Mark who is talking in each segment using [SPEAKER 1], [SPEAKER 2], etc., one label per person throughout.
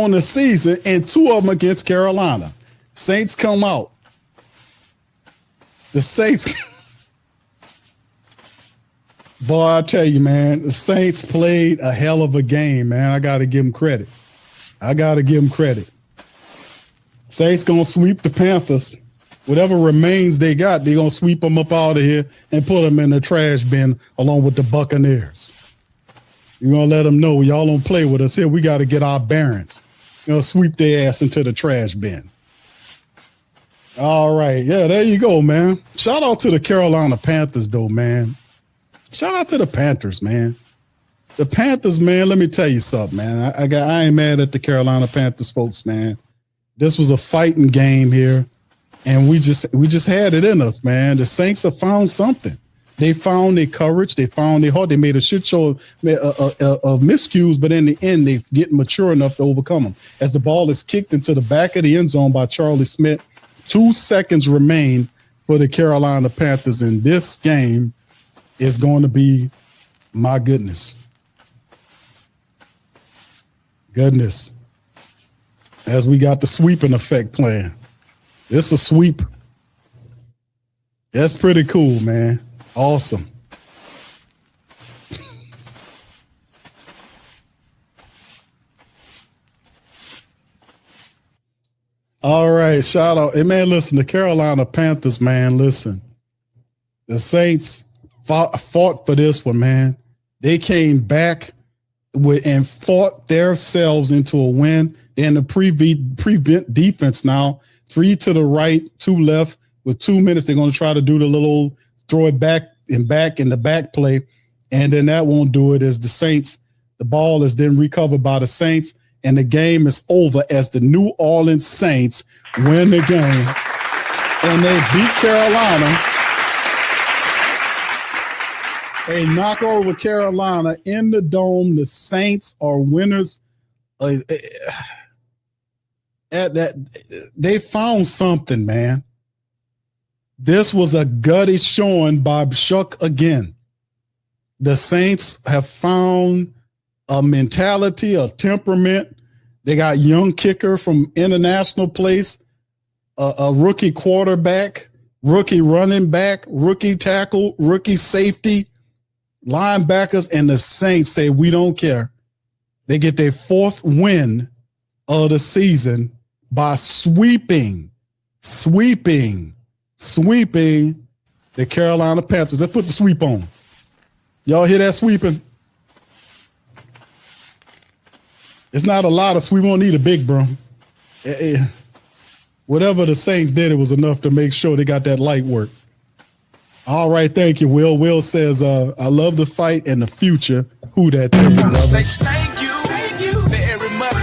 [SPEAKER 1] on the season, and 2 of them against Carolina. Saints come out. The Saints, boy, I tell you, man, the Saints played a hell of a game, man. I got to give them credit. Saints going to sweep the Panthers. Whatever remains they got, they're going to sweep them up out of here and put them in the trash bin along with the Buccaneers. You're going to let them know y'all don't play with us here. We got to get our bearings. You're going to sweep their ass into the trash bin. All right. Yeah, there you go, man. Shout out to the Carolina Panthers, though, man. Shout out to the Panthers, man. The Panthers, man, let me tell you something, man. I ain't mad at the Carolina Panthers folks, man. This was a fighting game here. And we just had it in us, man. The Saints have found something. They found their courage. They found their heart. They made a shit show of miscues, but in the end, they get mature enough to overcome them. As the ball is kicked into the back of the end zone by Charlie Smyth, 2 seconds remain for the Carolina Panthers. And this game is going to be, my goodness, as we got the sweeping effect playing. It's a sweep. That's pretty cool, man. Awesome. All right, shout out. Hey, man, listen, the Carolina Panthers, man, listen. The Saints fought for this one, man. They came back and fought themselves into a win. And the prevent defense now, 3 to the right, 2 left. With 2 minutes, they're going to try to do the little throw it back in the back play. And then that won't do it as the Saints. The ball is then recovered by the Saints. And the game is over as the New Orleans Saints win the game. And they beat Carolina. They knock over Carolina in the dome. The Saints are winners. They found something, man. This was a gutty showing by Shough again. The Saints have found a mentality, a temperament. They got young kicker from international place, a rookie quarterback, rookie running back, rookie tackle, rookie safety, linebackers, and the Saints say, we don't care. They get their 4th win of the season by sweeping the Carolina Panthers. Let's put the sweep on. Y'all hear that sweeping? It's not a lot of sweep. We won't need a big bro. Whatever the Saints did, it was enough to make sure they got that light work. All right, thank you, Will. Will says, I love the fight and the future. Who that? Thank you very much.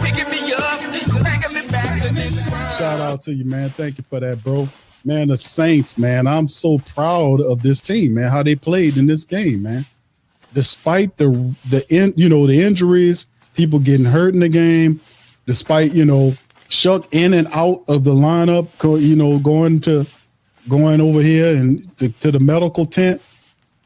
[SPEAKER 1] Picking me up, bringing me back to this world. Shout out to you, man. Thank you for that, bro. Man, the Saints, man, I'm so proud of this team, man, how they played in this game, man. Despite the injuries, people getting hurt in the game, despite, Shough in and out of the lineup, going over here and to the medical tent.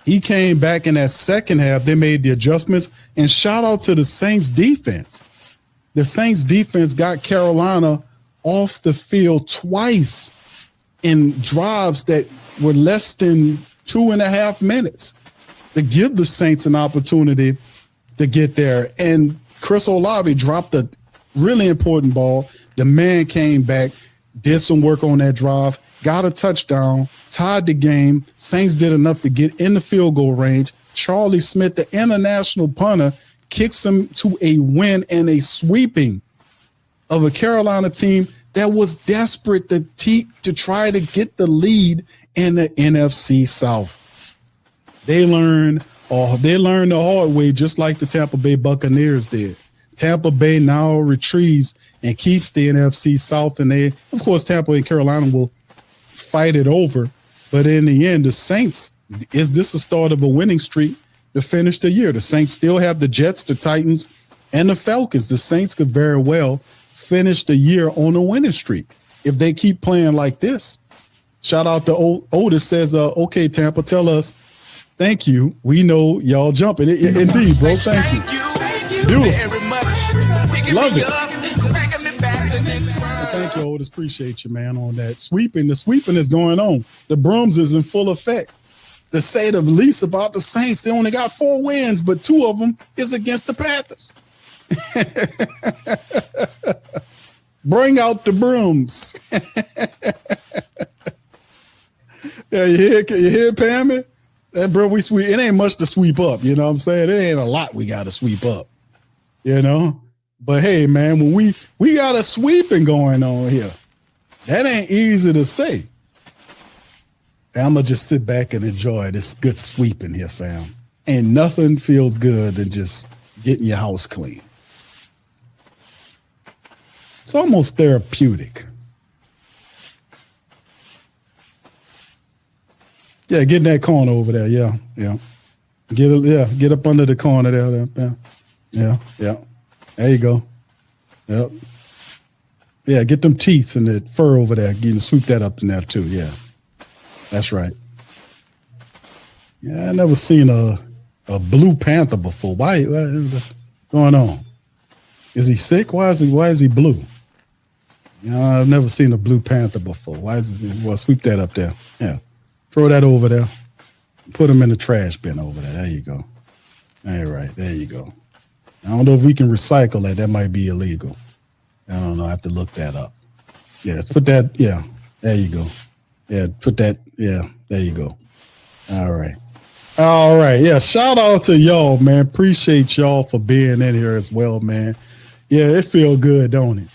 [SPEAKER 1] He came back in that second half. They made the adjustments, and shout out to the Saints defense. The Saints defense got Carolina off the field twice in drives that were less than 2.5 minutes to give the Saints an opportunity to get there. And Chris Olave dropped a really important ball. The man came back, did some work on that drive, got a touchdown, tied the game. Saints did enough to get in the field goal range. Charlie Smyth, the international punter, kicks them to a win and a sweeping of a Carolina team that was desperate to try to get the lead in the NFC South. They learned the hard way, just like the Tampa Bay Buccaneers did. Tampa Bay now retrieves and keeps the NFC South, and of course, Tampa and Carolina will fight it over. But in the end, the Saints, is this the start of a winning streak to finish the year? The Saints still have the Jets, the Titans, and the Falcons. The Saints could very well finish the year on a winning streak if they keep playing like this. Shout out to Otis says, okay, Tampa, tell us. Thank you. We know y'all jumping. Indeed, bro. Thank you. Beautiful. Love it. Thank you, Otis. Appreciate you, man, on that. The sweeping is going on. The brooms is in full effect. To say the least about the Saints, they only got 4 wins, but 2 of them is against the Panthers. Bring out the brooms. Yeah, you hear, Pammy? That bro, we sweep. It ain't much to sweep up. You know what I'm saying? It ain't a lot we got to sweep up. You know? But hey, man, when we got a sweeping going on here, that ain't easy to say. I'm going to just sit back and enjoy this good sweeping here, fam. Ain't nothing feels good than just getting your house clean. It's almost therapeutic. Yeah, get in that corner over there. Yeah. Get up under the corner there. Yeah. There you go. Yep. Yeah, get them teeth and the fur over there. You can sweep that up in there too. Yeah. That's right. Yeah, I never seen a blue panther before. What's going on? Is he sick? Why is he blue? You know, I've never seen a blue panther before. Why is he? Well, sweep that up there. Yeah. Throw that over there. Put him in the trash bin over there. There you go. All right, there you go. I don't know if we can recycle that. That might be illegal. I don't know. I have to look that up. Yeah, put that. Yeah, there you go. Yeah, put that. Yeah, there you go. All right. Yeah, shout out to y'all, man. Appreciate y'all for being in here as well, man. Yeah, it feel good, don't it?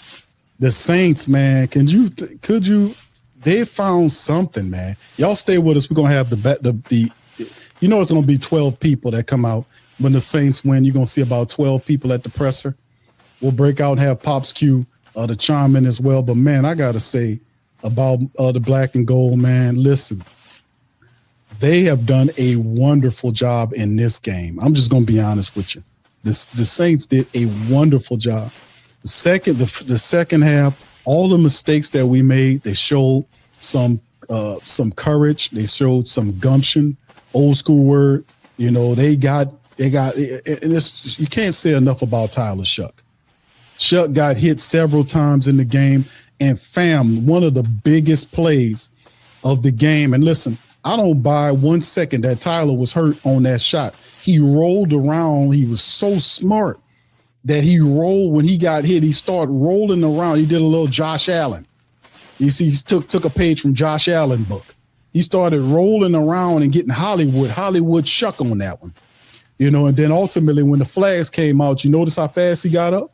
[SPEAKER 1] The Saints, man. Could you? They found something, man. Y'all stay with us. We're gonna have the you know, it's gonna be 12 people that come out when the Saints win. You're gonna see about 12 people at the presser. We'll break out and have Pops Q to chime in as well. But man, I gotta say about the black and gold, man. Listen, they have done a wonderful job in this game. I'm just gonna be honest with you. The Saints did a wonderful job. The second half, all the mistakes that we made, they showed some courage. They showed some gumption. Old school word. You know, they got. And it's, you can't say enough about Tyler Shough. Shough got hit several times in the game, and fam, one of the biggest plays of the game. And listen, I don't buy 1 second that Tyler was hurt on that shot. He rolled around. He was so smart that he rolled when he got hit. He started rolling around. He did a little Josh Allen. You see, he took a page from Josh Allen book. He started rolling around and getting Hollywood Shough on that one. You know, and then ultimately when the flags came out, you notice how fast he got up?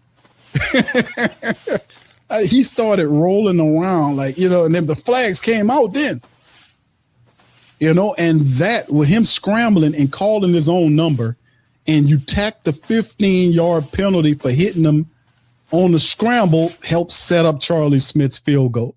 [SPEAKER 1] He started rolling around like, you know, and then the flags came out then. You know, and that with him scrambling and calling his own number, and you tack the 15-yard penalty for hitting him on the scramble, helped set up Charlie Smith's field goal.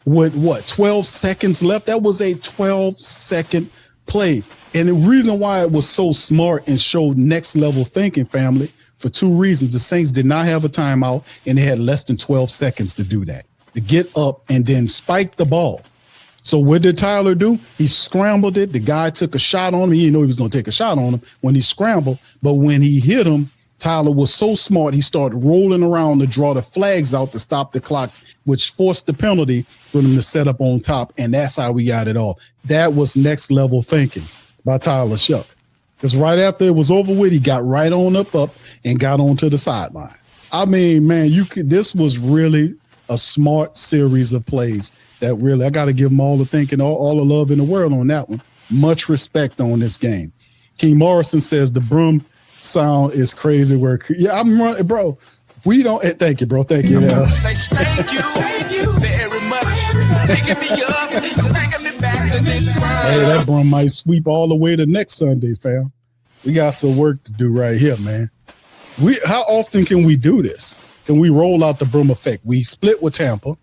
[SPEAKER 1] With what, 12 seconds left? That was a 12-second play. And the reason why it was so smart and showed next level thinking, family, for 2 reasons. The Saints did not have a timeout, and they had less than 12 seconds to do that, to get up and then spike the ball. So what did Tyler do? He scrambled it. The guy took a shot on him. He didn't know he was going to take a shot on him when he scrambled. But when he hit him, Tyler was so smart, he started rolling around to draw the flags out to stop the clock, which forced the penalty for him to set up on top. And that's how we got it all. That was next level thinking by Tyler Shough. Because right after it was over with, he got right on up and got onto the sideline. I mean, man, this was really a smart series of plays that really, I got to give them all the thinking, all the love in the world on that one. Much respect on this game. King Morrison says the broom sound is crazy work. Yeah, I'm running, bro. We don't. Thank you, bro. Thank you. Yeah. Thank you very much. Picking me up, bringing me back to this world. Hey, that broom might sweep all the way to next Sunday, fam. We got some work to do right here, man. How often can we do this? Can we roll out the broom effect? We split with Tampa.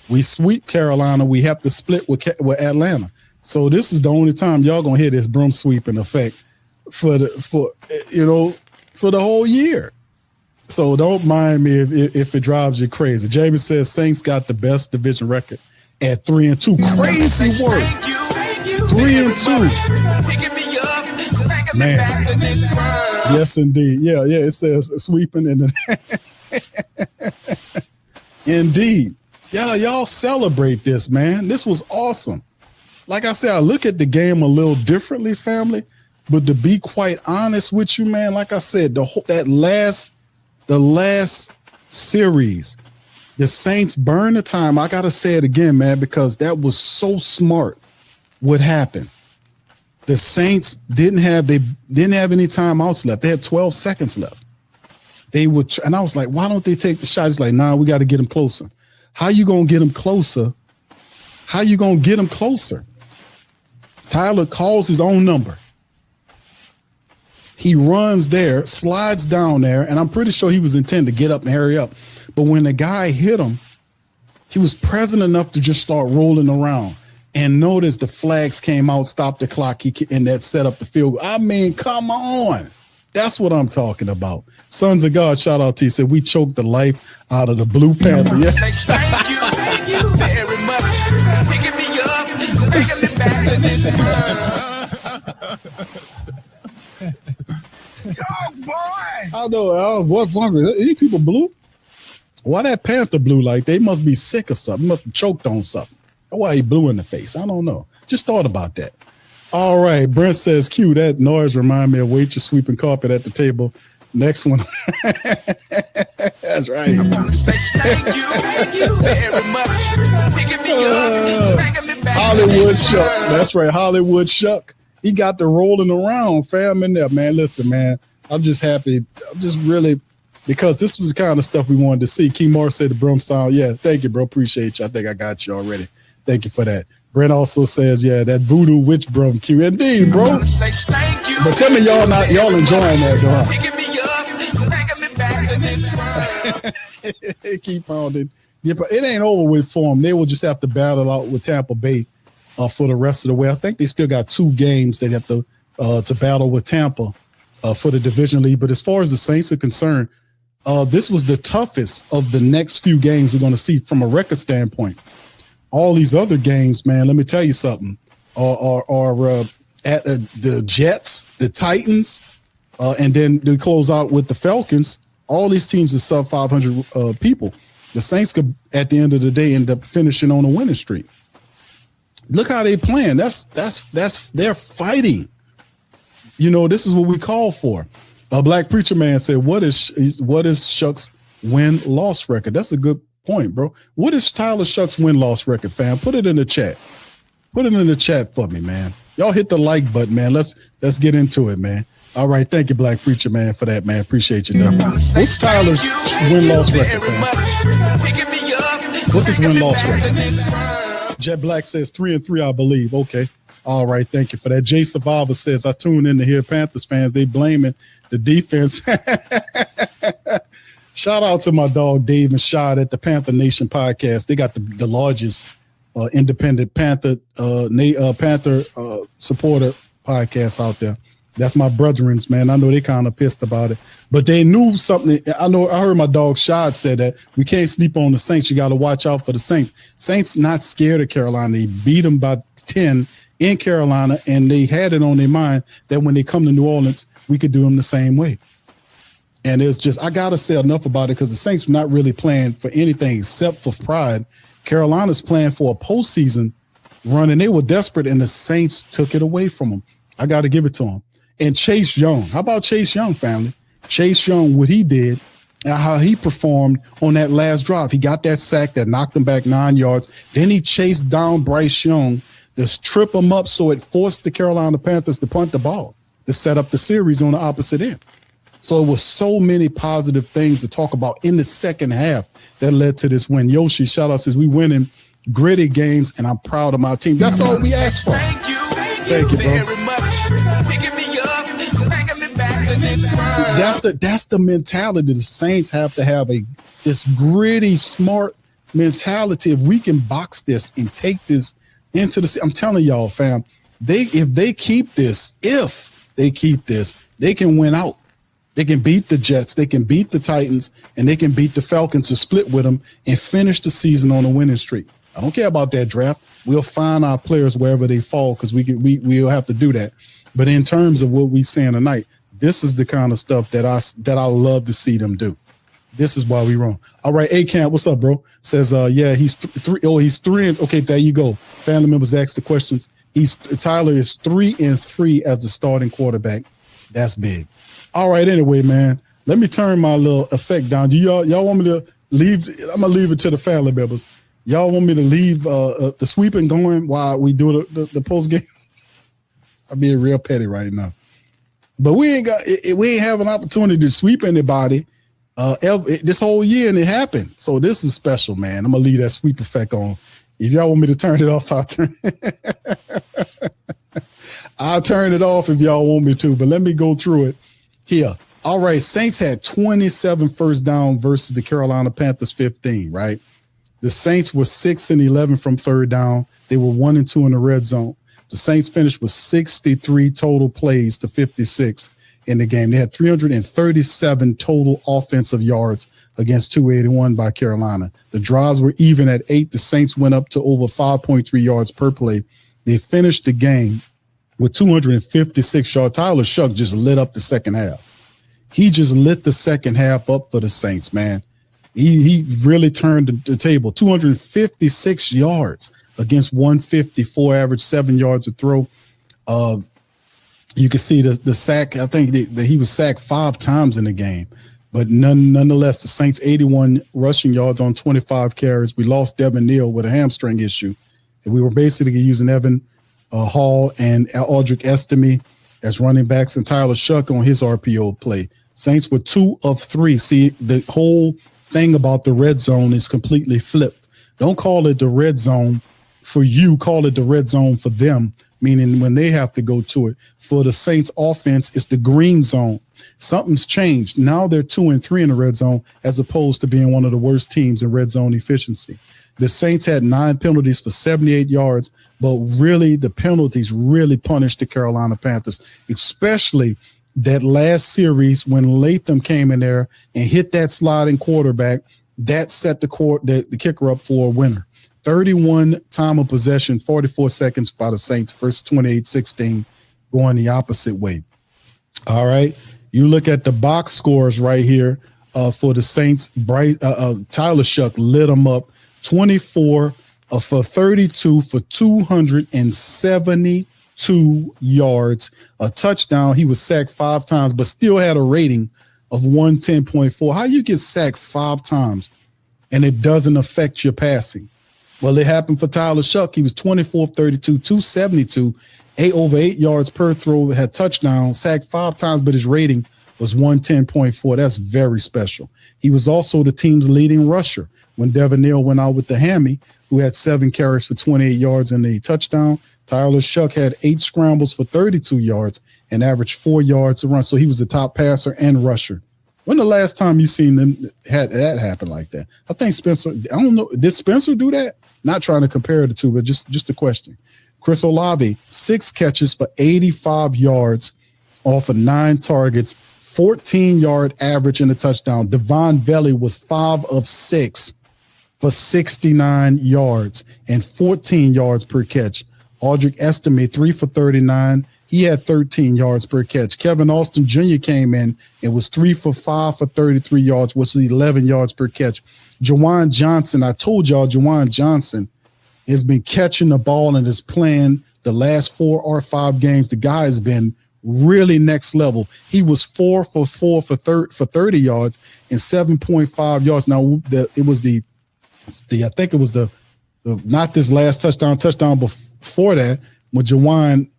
[SPEAKER 1] We sweep Carolina. We have to split with Atlanta. So this is the only time y'all gonna hear this broom sweeping effect for the whole year. So don't mind me if it drives you crazy. Jamie says Saints got the best division record at 3-2. Crazy work. 3-2. Man. Yes, indeed. Yeah. It says sweeping in the indeed. Yeah, y'all celebrate this, man. This was awesome. Like I said, I look at the game a little differently, family. But to be quite honest with you, man, like I said, the last series, the Saints burned the time. I gotta say it again, man, because that was so smart. What happened? The Saints didn't have any timeouts left. They had 12 seconds left. And I was like, why don't they take the shot? He's like, nah, we got to get him closer. How you gonna get him closer? Tyler calls his own number. He runs there, slides down there, and I'm pretty sure he was intending to get up and hurry up. But when the guy hit him, he was present enough to just start rolling around. And notice the flags came out, stopped the clock, and that set up the field. I mean, come on. That's what I'm talking about. Sons of God, shout out to you. Said we choked the life out of the Blue Panther. Yeah.
[SPEAKER 2] Thank you very much. Picking me up, bringing me back to this world. Talk, boy.
[SPEAKER 1] I know. I was wondering, any people blue? Why that Panther blue? Like they must be sick or something. Must have choked on something. Why he blue in the face? I don't know. Just thought about that. All right. Brent says, Q, that noise remind me of waitress sweeping carpet at the table. Next one. That's right.
[SPEAKER 2] I want to say thank you very much. Picking me up, bringing me back.
[SPEAKER 1] Hollywood Shough. That's right. Hollywood Shough. He got the rolling around, fam, in there, man. Listen, man, I'm just happy. I'm just really, because this was the kind of stuff we wanted to see. Key Moore said the Brum sound. Yeah, thank you, bro. Appreciate you. I think I got you already. Thank you for that. Brent also says, yeah, that voodoo witch Brum Q. Indeed, bro.
[SPEAKER 2] Say thank you.
[SPEAKER 1] But tell me y'all enjoying that, though.
[SPEAKER 2] Picking me up, bringing me back to this world.
[SPEAKER 1] Keep pounding. Yeah, but it ain't over with for them. They will just have to battle out with Tampa Bay for the rest of the way. I think they still got 2 games they have to battle with Tampa for the division lead. But as far as the Saints are concerned, this was the toughest of the next few games we're going to see from a record standpoint. All these other games, man, let me tell you something, are at the Jets, the Titans, and then they close out with the Falcons. All these teams are sub 500 people. The Saints could, at the end of the day, end up finishing on a winning streak. Look how they playing. They're fighting. You know, this is what we call for. A black preacher man said, what is Shough's win-loss record? That's a good point, bro. What is Tyler Shough's win-loss record, fam? Put it in the chat. Put it in the chat for me, man. Y'all hit the like button, man. Let's get into it, man. All right, thank you, black preacher man, for that, man. Appreciate you, though. What's Tyler's win-loss record, fam? What's his win-loss record? Jet Black says 3-3, I believe. Okay. All right. Thank you for that. Jay Survivor says, I tune in to hear Panthers fans. They blaming the defense. Shout out to my dog, Dave and Shad at the Panther Nation podcast. They got the largest independent Panther supporter podcast out there. That's my brethrens, man. I know they kind of pissed about it, but they knew something. I heard my dog Shad say that we can't sleep on the Saints. You got to watch out for the Saints. Saints not scared of Carolina. They beat them by 10 in Carolina, and they had it on their mind that when they come to New Orleans, we could do them the same way. And it's just, I got to say enough about it because the Saints are not really playing for anything except for pride. Carolina's playing for a postseason run, and they were desperate, and the Saints took it away from them. I got to give it to them. And Chase Young, how about Chase Young, family? Chase Young, what he did and how he performed on that last drive. He got that sack that knocked him back 9 yards. Then he chased down Bryce Young to trip him up, so it forced the Carolina Panthers to punt the ball to set up the series on the opposite end. So it was so many positive things to talk about in the second half that led to this win. Yoshi, shout out, says we winning gritty games, and I'm proud of my team. That's all we asked for. Thank you, bro.
[SPEAKER 2] Very much. Picking me up, bringing me back to this world.
[SPEAKER 1] That's the mentality the Saints have to have, this gritty, smart mentality. If we can box this and take this into the, I'm telling y'all, fam, if they keep this, they can win out. They can beat the Jets, they can beat the Titans, and they can beat the Falcons to split with them and finish the season on a winning streak. I don't care about that draft. We'll find our players wherever they fall because we'll have to do that. But in terms of what we saying tonight, this is the kind of stuff that I love to see them do. This is why we wrong. All right, A-Camp, what's up, bro? Says, yeah, he's three. Oh, he's 3 and okay. There you go. Family members ask the questions. Tyler is 3-3 as the starting quarterback. That's big. All right, anyway, man, let me turn my little effect down. Do y'all want me to leave? I'm gonna leave it to the family members. Y'all want me to leave the sweeping going while we do the post game? I'm being real petty right now, but we ain't have an opportunity to sweep anybody this whole year, and it happened. So this is special, man. I'm gonna leave that sweep effect on. If y'all want me to turn it off, I'll turn it off if y'all want me to. But let me go through it here. All right, Saints had 27 first down versus the Carolina Panthers 15. Right, the Saints were 6-11 from third down. They were 1-2 in the red zone. The Saints finished with 63 total plays to 56 in the game. They had 337 total offensive yards against 281 by Carolina. The drives were even at 8. The Saints went up to over 5.3 yards per play. They finished the game with 256 yards. Tyler Shough just lit up the second half. He just lit the second half up for the Saints, man. He really turned the table. 256 yards against 154, average 7 yards a throw. You can see the sack. I think that he was sacked 5 times in the game. But nonetheless, the Saints 81 rushing yards on 25 carries. We lost Devin Neal with a hamstring issue. And we were basically using Evan Hall and Audric Estime as running backs and Tyler Shough on his RPO play. Saints were 2 of 3. See, the whole thing about the red zone is completely flipped. Don't call it the red zone for you. Call it the red zone for them, meaning when they have to go to it. For the Saints offense, it's the green zone. Something's changed. Now they're 2 and 3 in the red zone, as opposed to being one of the worst teams in red zone efficiency. The Saints had 9 penalties for 78 yards, but really the penalties really punished the Carolina Panthers, especially that last series when Latham came in there and hit that sliding quarterback. That set the kicker up for a winner. 31 time of possession, 44 seconds by the Saints versus 28-16, going the opposite way. All right. You look at the box scores right here for the Saints. Tyler Shough lit them up. 24 for 32 for 272 yards, a touchdown. He was sacked 5 times, but still had a rating of 110.4. How you get sacked 5 times and it doesn't affect your passing? Well, it happened for Tyler Shough. He was 24 32, 272, over 8 yards per throw, had touchdown, sacked 5 times, but his rating was 110.4. That's very special. He was also the team's leading rusher when Devin Neal went out with the hammy, who had 7 carries for 28 yards and a touchdown. Tyler Shough had 8 scrambles for 32 yards and averaged 4 yards a run. So he was the top passer and rusher. When the last time you seen them had that happen like that? I think Spencer, I don't know. Did Spencer do that? Not trying to compare the two, but just a question. Chris Olave, 6 catches for 85 yards off of 9 targets, 14-yard average in the touchdown. Devon Valley was 5 of 6 for 69 yards and 14 yards per catch. Audric Estime, 3 for 39. He had 13 yards per catch. Kevin Austin Jr. came in and was 3 for 5 for 33 yards, which is 11 yards per catch. Juwan Johnson, I told y'all Juwan Johnson has been catching the ball and is playing the last 4 or 5 games. The guy has been really next level. He was 4 for 4 for 30 yards and 7.5 yards. Now, it was the I think it was the not this last touchdown before that when Juwan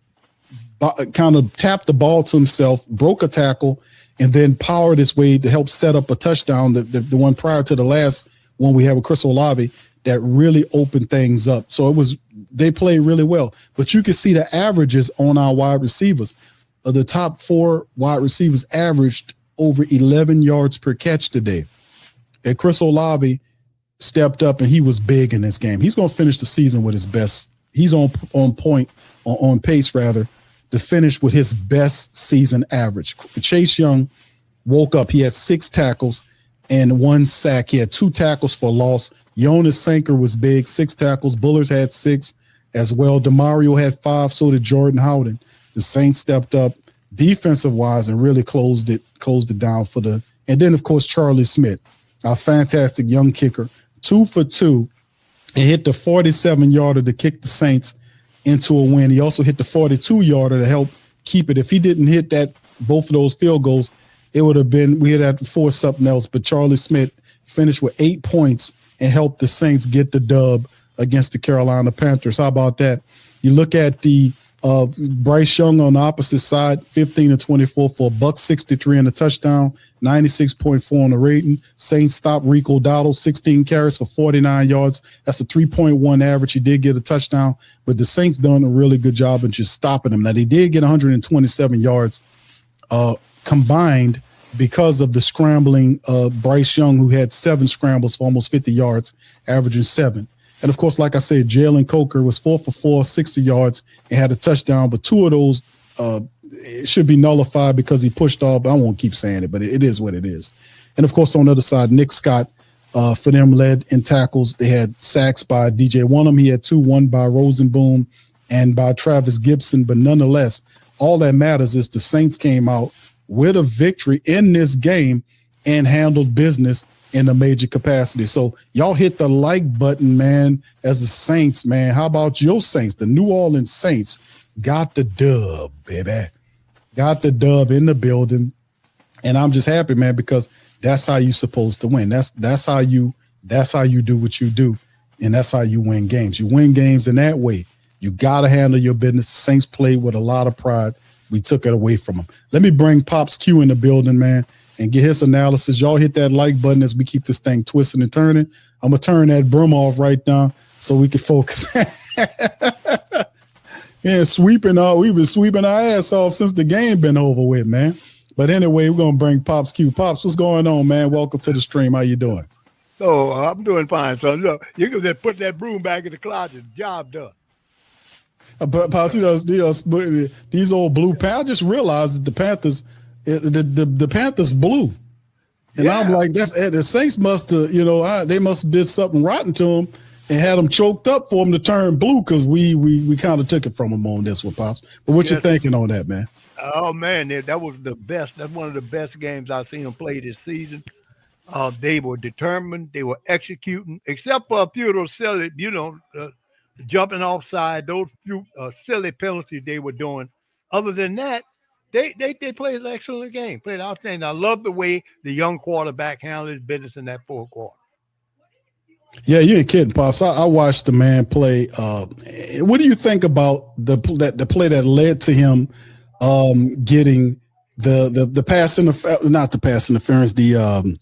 [SPEAKER 1] kind of tapped the ball to himself, broke a tackle, and then powered his way to help set up a touchdown, the one prior to the last one we had with Chris Olave, that really opened things up. So they played really well. But you can see the averages on our wide receivers. The top 4 wide receivers averaged over 11 yards per catch today. And Chris Olave stepped up, and he was big in this game. He's going to finish the season with his best. He's on pace to finish with his best season average. Chase Young woke up. He had 6 tackles and 1 sack. He had 2 tackles for loss. Jonas Sanker was big, 6 tackles. Bullers had 6 as well. DeMario had 5. So did Jordan Howden. The Saints stepped up defensive wise and really closed it down for the. And then of course Charlie Smyth, our fantastic young kicker, 2 for 2, and hit the 47-yarder to kick the Saints into a win. He also hit the 42-yarder to help keep it. If he didn't hit both of those field goals, it would have been, we had had to force something else. But Charlie Smyth finished with 8 points and helped the Saints get the dub against the Carolina Panthers. How about that? You look at the Bryce Young on the opposite side, 15-24 for $163 and a touchdown, 96.4 on the rating. Saints stopped Rico Dowdle, 16 carries for 49 yards. That's a 3.1 average. He did get a touchdown, but the Saints done a really good job of just stopping him. Now, they did get 127 yards combined because of the scrambling Bryce Young, who had 7 scrambles for almost 50 yards, averaging 7. And, of course, like I said, Jalen Coker was 4 for 4, 60 yards, and had a touchdown. But 2 of those it should be nullified because he pushed off. I won't keep saying it, but it is what it is. And, of course, on the other side, Nick Scott for them led in tackles. They had sacks by DJ Wonnum. He had 2, one by Rosenboom and by Travis Gibson. But nonetheless, all that matters is the Saints came out with a victory in this game and handled business in a major capacity. So y'all hit the like button, man, as the Saints, man. How about your Saints? The New Orleans Saints got the dub, baby. Got the dub in the building. And I'm just happy, man, because that's how you supposed to win. That's how you do what you do. And that's how you win games. You win games in that way. You got to handle your business. The Saints played with a lot of pride. We took it away from them. Let me bring Pops Q in the building, man, and get his analysis. Y'all hit that like button as we keep this thing twisting and turning. I'm going to turn that broom off right now so we can focus. Yeah, we've been sweeping our ass off since the game been over with, man. But anyway, we're going to bring Pops Q. Pops, what's going on, man? Welcome to the stream. How you doing?
[SPEAKER 3] Oh, I'm doing fine, son. Look, you can just put that broom back in the closet. Job done.
[SPEAKER 1] But Pops, these old blue Panthers. I just realized that the Panthers, the Panthers blue, and yeah. I'm like, the Saints must have, they must have did something rotten to them and had them choked up for them to turn blue because we kind of took it from them on this one, Pops. But what you thinking on that, man?
[SPEAKER 3] Oh man, that was the best. That's one of the best games I've seen them play this season. They were determined. They were executing, except for a few of those silly, jumping offside, those few silly penalties they were doing. Other than that, they played an excellent game, played outstanding. I love the way the young quarterback handled his business in that fourth quarter.
[SPEAKER 1] Yeah, you ain't kidding, Pops. I watched the man play. What do you think about the play that led to him getting the pass interference? Not the pass interference. The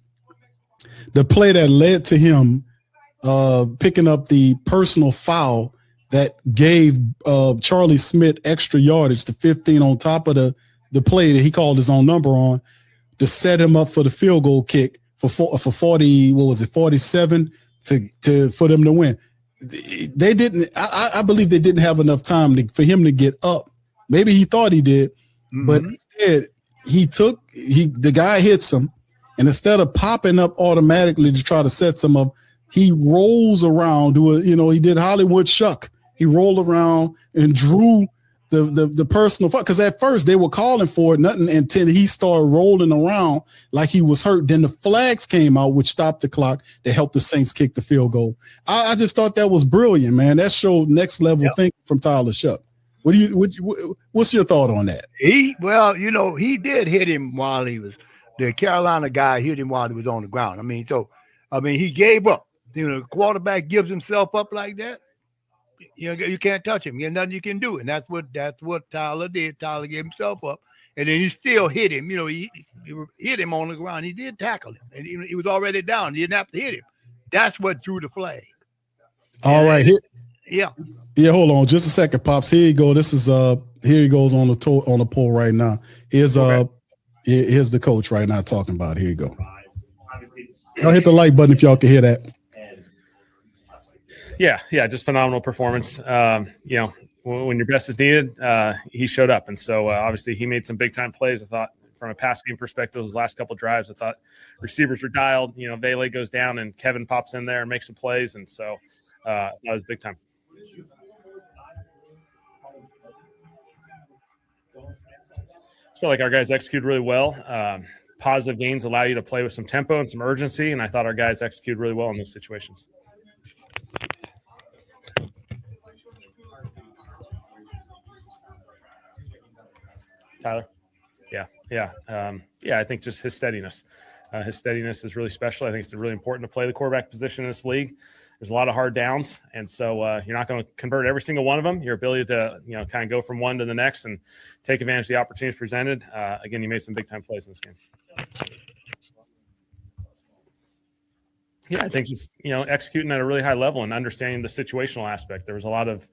[SPEAKER 1] play that led to him picking up the personal foul that gave Charlie Smyth extra yardage to 15 on top of the play that he called his own number on to set him up for the field goal kick for 40. What was it? 47 for them to win. They didn't. I believe they didn't have enough time for him to get up. Maybe he thought he did, but instead the guy hits him, and instead of popping up automatically to try to set some up, he rolls around. He did Hollywood Shuck. He rolled around and drew the personal foul, because at first they were calling for it, nothing, until he started rolling around like he was hurt. Then the flags came out, which stopped the clock, that helped the Saints kick the field goal. I just thought that was brilliant, man. That showed next level thinking from Tyler Shough. What's your thought on that? He
[SPEAKER 3] did hit him while the Carolina guy hit him while he was on the ground. He gave up. The quarterback gives himself up like that. You can't touch him. There's nothing you can do. And that's what Tyler did. Tyler gave himself up. And then he still hit him. He hit him on the ground. He did tackle him. And he was already down. He didn't have to hit him. That's what drew the flag.
[SPEAKER 1] All right.
[SPEAKER 3] Yeah.
[SPEAKER 1] Yeah, hold on just a second, Pops. Here you go. This is here he goes on the poll right now. Here's the coach right now talking about it. Here you go. Y'all hit the like button if y'all can hear that.
[SPEAKER 4] Yeah, just phenomenal performance. When your best is needed, he showed up. And so obviously he made some big time plays. I thought from a pass game perspective, those last couple of drives, I thought receivers were dialed. Vele goes down and Kevin pops in there and makes some plays. And so that was big time. feel like our guys executed really well. Positive gains allow you to play with some tempo and some urgency, and I thought our guys executed really well in those situations. Tyler? Yeah. I think just his steadiness. His steadiness is really special. I think it's really important to play the quarterback position in this league. There's a lot of hard downs, and so you're not going to convert every single one of them. Your ability to kind of go from one to the next and take advantage of the opportunities presented. Again, you made some big time plays in this game. Yeah, I think just executing at a really high level and understanding the situational aspect. There was a lot of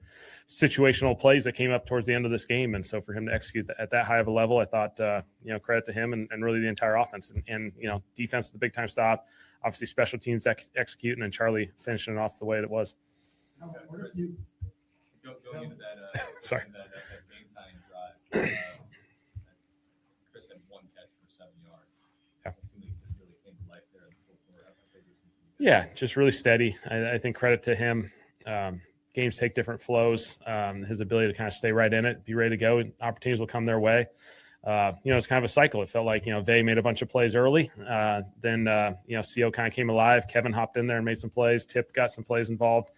[SPEAKER 4] situational plays that came up towards the end of this game, and so for him to execute at that high of a level, I thought credit to him and really the entire offense and defense, the big time stop, obviously special teams executing, and Charlie finishing it off the way that it was.
[SPEAKER 5] Going into that,
[SPEAKER 4] Sorry.
[SPEAKER 5] that game time drive, Chris had one catch for 7 yards.
[SPEAKER 4] Yeah.
[SPEAKER 5] It seemed like it really came to life there in the full quarter.
[SPEAKER 4] Yeah, just really steady. I think credit to him. Games take different flows. His ability to kind of stay right in it, be ready to go. Opportunities will come their way. It's kind of a cycle. It felt like, Vay made a bunch of plays early. Then CO kind of came alive. Kevin hopped in there and made some plays. Tip got some plays involved.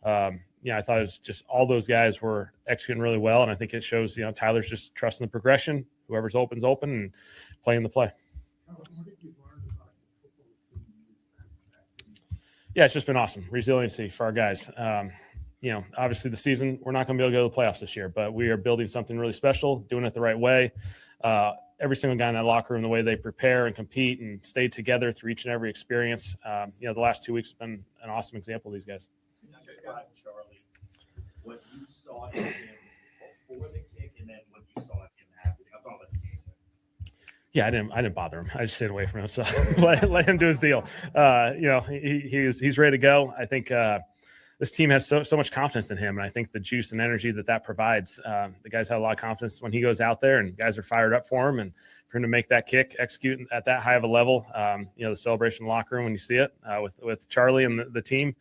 [SPEAKER 4] I thought it was just all those guys were executing really well. And I think it shows, Tyler's just trusting the progression. Whoever's open and playing the play. Yeah, it's just been awesome. Resiliency for our guys. Obviously the season, we're not going to be able to go to the playoffs this year, but we are building something really special, doing it the right way. Every single guy in that locker room, the way they prepare and compete and stay together through each and every experience. The last 2 weeks have been an awesome example of these guys.
[SPEAKER 6] Charlie, what you saw in him before the kick and then what you saw in him after. I'm talking about the game.
[SPEAKER 4] Yeah, I didn't bother him. I just stayed away from him. So let him do his deal. He's ready to go. I think this team has so much confidence in him, and I think the juice and energy that provides. The guys have a lot of confidence when he goes out there, and guys are fired up for him. And for him to make that kick, execute at that high of a level, the celebration in the locker room when you see it with Charlie and the team.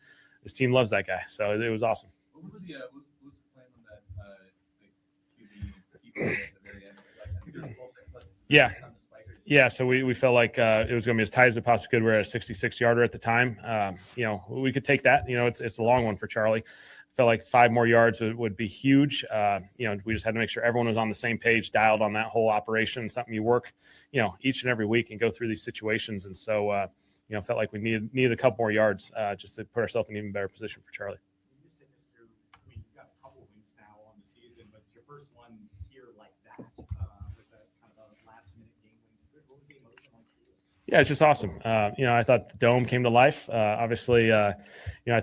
[SPEAKER 4] This team loves that guy, so it was awesome.
[SPEAKER 5] What was the plan on that the QB at the very end?
[SPEAKER 4] Yeah. So we felt like it was going to be as tight as it possibly could. We were at a 66-yarder at the time. We could take that. It's a long one for Charlie. Felt like 5 more yards would be huge. We just had to make sure everyone was on the same page, dialed on that whole operation. Something you work, each and every week and go through these situations. And so, felt like we needed a couple more yards just to put ourselves in an even better position for Charlie.
[SPEAKER 6] You just sit this through. You've got a couple weeks now on the season, but your first one here like that with that kind of a last-minute game win. What was the emotion like for you?
[SPEAKER 4] Yeah, it's just awesome. I thought the dome came to life. Obviously, I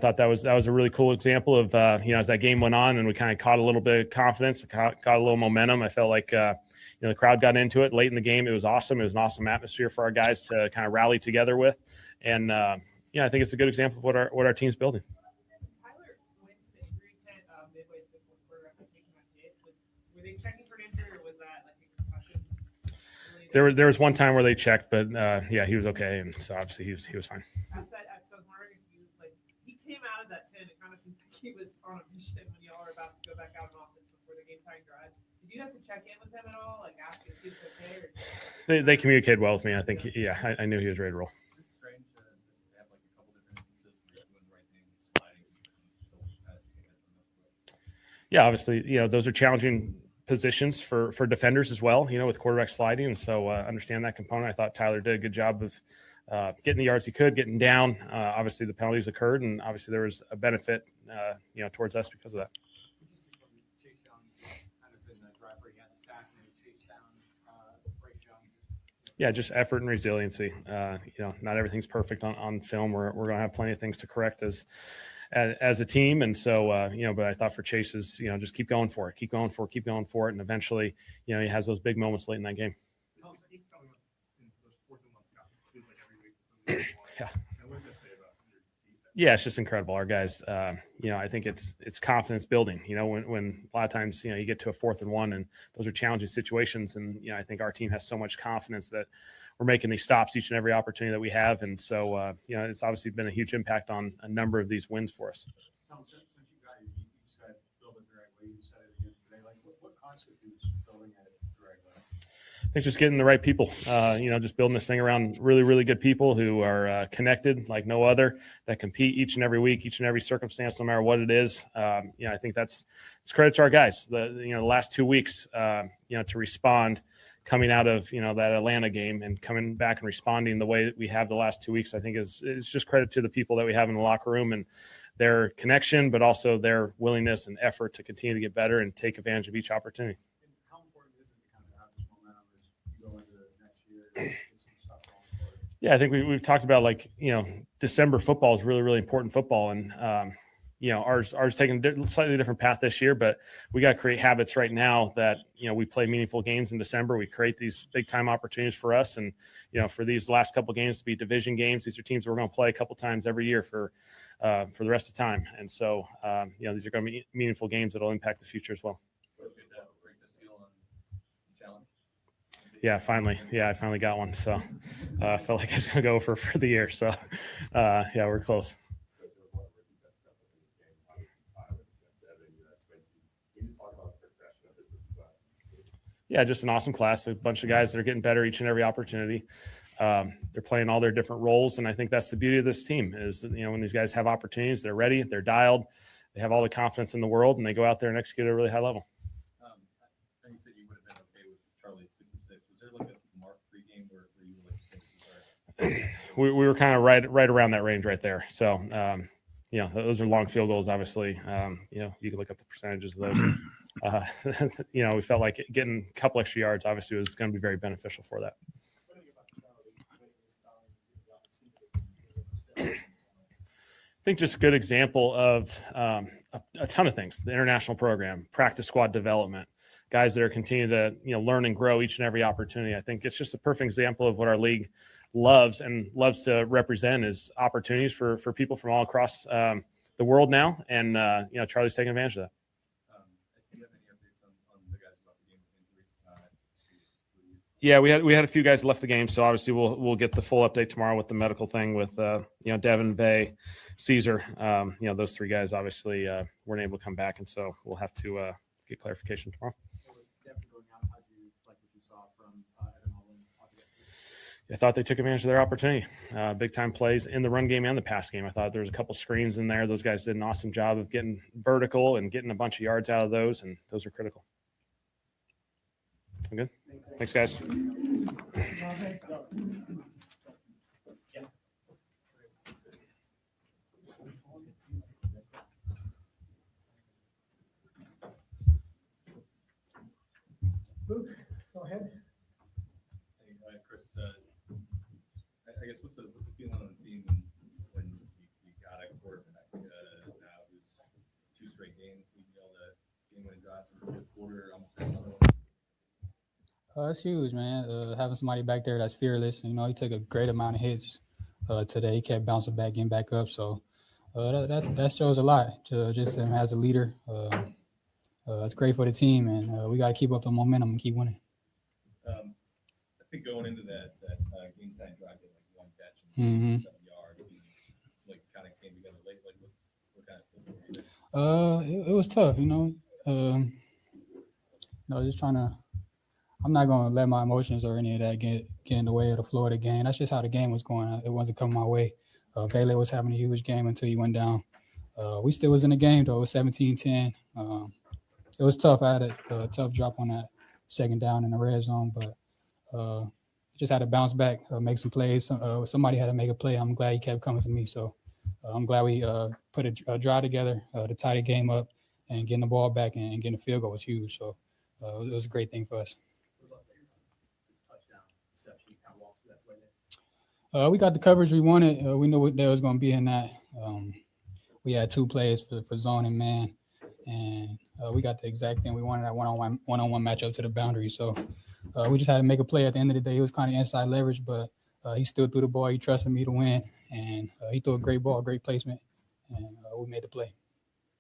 [SPEAKER 4] thought that was a really cool example of as that game went on and we kind of caught a little bit of confidence, caught a little momentum. I felt like the crowd got into it late in the game. It was awesome. It was an awesome atmosphere for our guys to kind of rally together with, and I think it's a good example of what our team's building.
[SPEAKER 7] Tyler went to the injury tent midway through the fourth quarter after taking that hit. Were they checking for an injury, or was that like a concussion?
[SPEAKER 4] There was one time where they checked, but he was okay, and so obviously he was fine.
[SPEAKER 7] I was wondering if he came out of that tent. It kind of seemed like he was on a mission when y'all were about to go back out on offense before the game time drive. Did you have to check in with him at all, like ask if he was okay?
[SPEAKER 4] They communicated well with me. I think I knew he was ready to roll.
[SPEAKER 5] It's strange to have like a couple different instances where you're doing the right thing, sliding, and still kind of.
[SPEAKER 4] Yeah, obviously, those are challenging positions for defenders as well, with quarterback sliding. And so understand that component. I thought Tyler did a good job of getting the yards he could, getting down. Obviously, the penalties occurred, and obviously there was a benefit, towards us because of that. Yeah, just effort and resiliency. Not everything's perfect on film. We're going to have plenty of things to correct as a team. And so, but I thought for Chase's, just keep going for it. And eventually, he has those big moments late in that game. Yeah, it's just incredible. Our guys, I think it's confidence building, when a lot of times, you get to a 4th and 1 and those are challenging situations. And, I think our team has so much confidence that we're making these stops each and every opportunity that we have. And so, it's obviously been a huge impact on a number of these wins for us.
[SPEAKER 6] Since you said build it the right way, you said it again today. Like what constitutes building it the right way?
[SPEAKER 4] think just getting the right people, just building this thing around really, really good people who are connected like no other, that compete each and every week, each and every circumstance, no matter what it is. I think it's credit to our guys. The last 2 weeks, to respond coming out of, that Atlanta game and coming back and responding the way that we have the last 2 weeks, I think is just credit to the people that we have in the locker room and their connection, but also their willingness and effort to continue to get better and take advantage of each opportunity. Yeah, I think we've talked about December football is really, really important football. And, ours taking a slightly different path this year, but we got to create habits right now that, we play meaningful games in December. We create these big time opportunities for us. And, for these last couple games to be division games, these are teams we're going to play a couple times every year for the rest of the time. And so, these are going to be meaningful games that'll impact the future as well. Yeah, finally. Yeah, I finally got one. So I felt like I was going to go for the year. So, we're close. Yeah, just an awesome class. A bunch of guys that are getting better each and every opportunity. They're playing all their different roles, and I think that's the beauty of this team is, when these guys have opportunities, they're ready, they're dialed, they have all the confidence in the world, and they go out there and execute at a really high level.
[SPEAKER 5] You said you would have been okay with Charlie at 66. Was there like a mark pregame where you were like 66?
[SPEAKER 4] We were kind of right around that range right there. So, those are long field goals, obviously. You can look up the percentages of those. We felt like getting a couple extra yards, obviously, was going to be very beneficial for that. I think just a good example of a ton of things. The international program, practice squad development, guys that are continuing to learn and grow each and every opportunity. I think it's just a perfect example of what our league loves to represent is opportunities for people from all across the world now. And, Charlie's taking advantage of that.
[SPEAKER 5] Do you have any updates on the guys about the game with injury?
[SPEAKER 4] Yeah, we had a few guys left the game, so obviously we'll get the full update tomorrow with the medical thing with Devin, Bay, Caesar. Those three guys obviously weren't able to come back, and so we'll have to get clarification tomorrow. I thought they took advantage of their opportunity. Big time plays in the run game and the pass game. I thought there was a couple screens in there. Those guys did an awesome job of getting vertical and getting a bunch of yards out of those, and those are critical. I'm good. Thanks, guys.
[SPEAKER 8] Luke, go ahead.
[SPEAKER 5] Hey, Chris. I guess what's the feeling on the team when you got a quarterback now who's 2 straight games, you know, the game-winning drives in the 4th quarter, almost another one?
[SPEAKER 8] It's huge, man. Having somebody back there that's fearless. He took a great amount of hits today. He kept bouncing back, getting back up. So that shows a lot to just him as a leader. It's great for the team, and we got to keep up the momentum and keep winning.
[SPEAKER 5] I think going into that game time drive, they had like 1 catch and 7 yards, and kind of came together late. What kind of thing?
[SPEAKER 8] It was tough, just trying to. I'm not going to let my emotions or any of that get in the way of the flow of the game. That's just how the game was going. It wasn't coming my way. Bailey was having a huge game until he went down. We still was in the game, though. It was 17-10. It was tough. I had a tough drop on that second down in the red zone, but just had to bounce back, make some plays. Somebody had to make a play. I'm glad he kept coming to me. So I'm glad we put a drive together to tie the game up, and getting the ball back and getting a field goal was huge. So it was a great thing for us. We got the coverage we wanted. We knew what there was going to be in that. We had 2 plays for zone and man, and we got the exact thing we wanted, that one-on-one matchup to the boundary. So we just had to make a play at the end of the day. It was kind of inside leverage, but he still threw the ball. He trusted me to win, and he threw a great ball, great placement, and we made the play.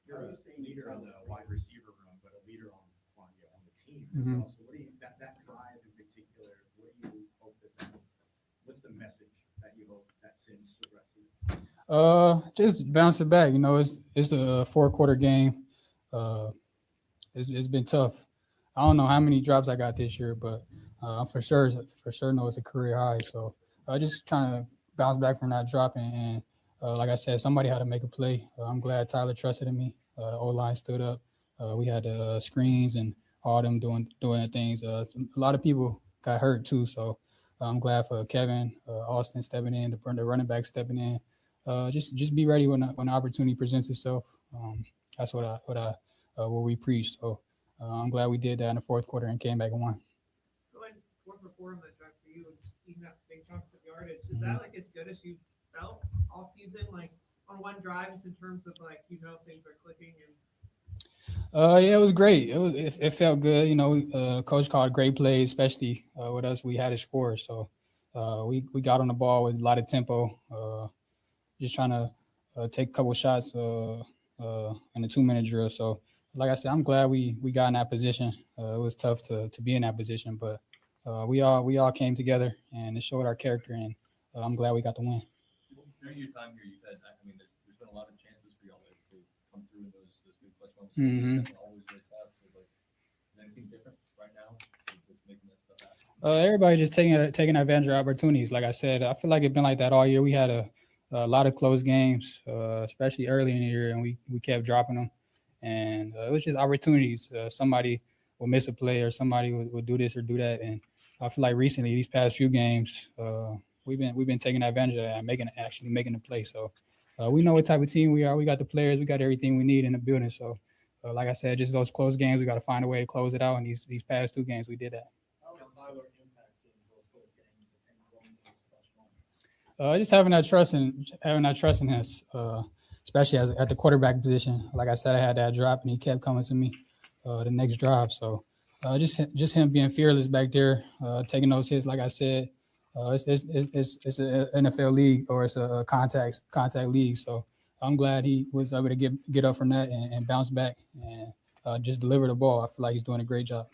[SPEAKER 6] You're a leader on the wide receiver room, but a leader on the team as well. So what do you that drive in particular? What do you hope that what's the message that you hope that sends to the rest of you?
[SPEAKER 8] Just bounce it back. It's a 4-quarter game. It's been tough. I don't know how many drops I got this year, but I for sure know it's a career high. So just trying to bounce back from that drop. And like I said, somebody had to make a play. I'm glad Tyler trusted in me. The O-line stood up. We had the screens and all them doing the things. A lot of people got hurt too. So I'm glad for Kevin, Austin stepping in, the running back stepping in. Just be ready when the opportunity presents itself. That's what we preach. So I'm glad we did that in the fourth quarter and came back and won.
[SPEAKER 7] Going 4 for 4 on that drive for you, just eating up big chunks of yardage. Is that like as good as you felt all season, like on one drive, just in terms of like things are clicking and?
[SPEAKER 8] Yeah, it was great. It felt good. Coach called great plays, especially with us. We had to score, so we got on the ball with a lot of tempo. Just trying to take a couple shots in the 2-minute drill. So, like I said, I'm glad we got in that position. It was tough to be in that position, but we all came together and it showed our character. And I'm glad we got the win.
[SPEAKER 5] During your time here, you've had, there's been a lot of chances for y'all to come through in those big clutch moments.
[SPEAKER 8] Mm-hmm.
[SPEAKER 5] Always works out. So, is anything different right now that's making that stuff happen?
[SPEAKER 8] Everybody just taking advantage of opportunities. Like I said, I feel like it's been like that all year. We had a lot of close games, especially early in the year, and we kept dropping them. And it was just opportunities. Somebody will miss a play or somebody will do this or do that. And I feel like recently, these past few games, we've been taking advantage of that and making the play. So we know what type of team we are. We got the players. We got everything we need in the building. So like I said, just those close games, we got to find a way to close it out. And these past 2 games, we did that. Just having that trust in us, especially at the quarterback position. Like I said, I had that drop, and he kept coming to me the next drive. So just him being fearless back there, taking those hits. Like I said, it's an NFL league, or it's a contact league. So I'm glad he was able to get up from that and bounce back and just deliver the ball. I feel like he's doing a great job.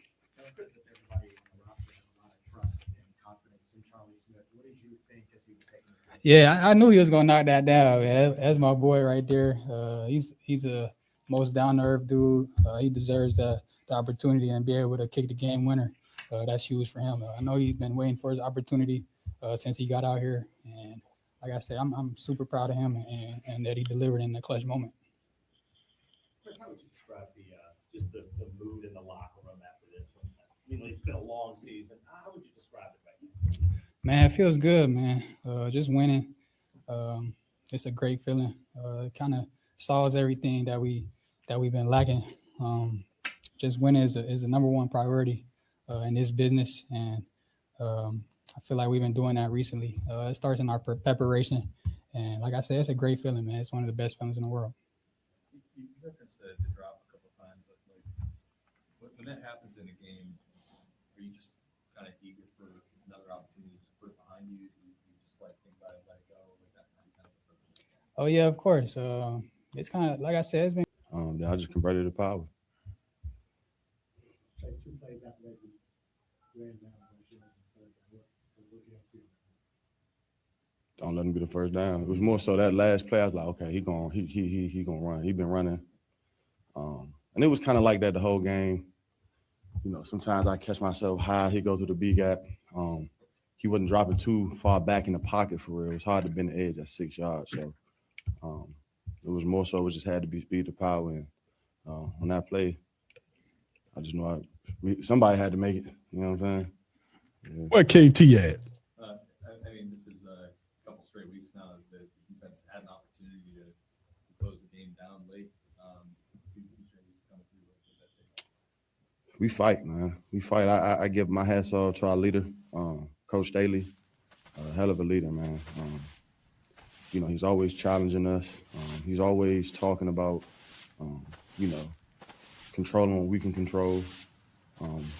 [SPEAKER 8] Yeah, I knew he was gonna knock that down, man. That's my boy right there. He's a most down to earth dude. He deserves the opportunity and be able to kick the game winner. That's huge for him. I know he's been waiting for his opportunity since he got out here, and like I said, I'm super proud of him and that he delivered in the clutch moment.
[SPEAKER 6] Chris, how would you describe just the mood in the locker room after this one? It's been a long season. How would you describe it right now?
[SPEAKER 8] Man, it feels good, man. Just winning. It's a great feeling. It kind of solves everything that we've been lacking. Just winning is the number one priority in this business, and I feel like we've been doing that recently. It starts in our preparation, and like I said, it's a great feeling, man. It's one of the best feelings in the world.
[SPEAKER 5] You referenced the drop a couple of times. When that happens in a game, are you just kind of eager for another opportunity to just put it behind you? You just think about it, let it go, like that kind of.
[SPEAKER 8] Oh yeah, of course. It's kind of like I said, it's been.
[SPEAKER 9] I just converted to power.
[SPEAKER 6] 2 plays after that, you ran down.
[SPEAKER 9] Don't let him get the first down. It was more so that last play. I was like, okay, he gonna run. He been running, and it was kind of like that the whole game. Sometimes I catch myself high. He go through the B gap. He wasn't dropping too far back in the pocket for real. It was hard to bend the edge at 6 yards. So it was more so. It just had to be speed to power. And on that play, I just know somebody had to make it. You know what I'm saying? Yeah.
[SPEAKER 1] Where KT at?
[SPEAKER 5] This is a couple straight weeks now that the defense had an opportunity to close the game down late. 2 straight weeks coming through. What does that say?
[SPEAKER 9] We fight, man. We fight. I give my hats off to our leader, Coach Staley. A hell of a leader, man. He's always challenging us. He's always talking about, controlling what we can control.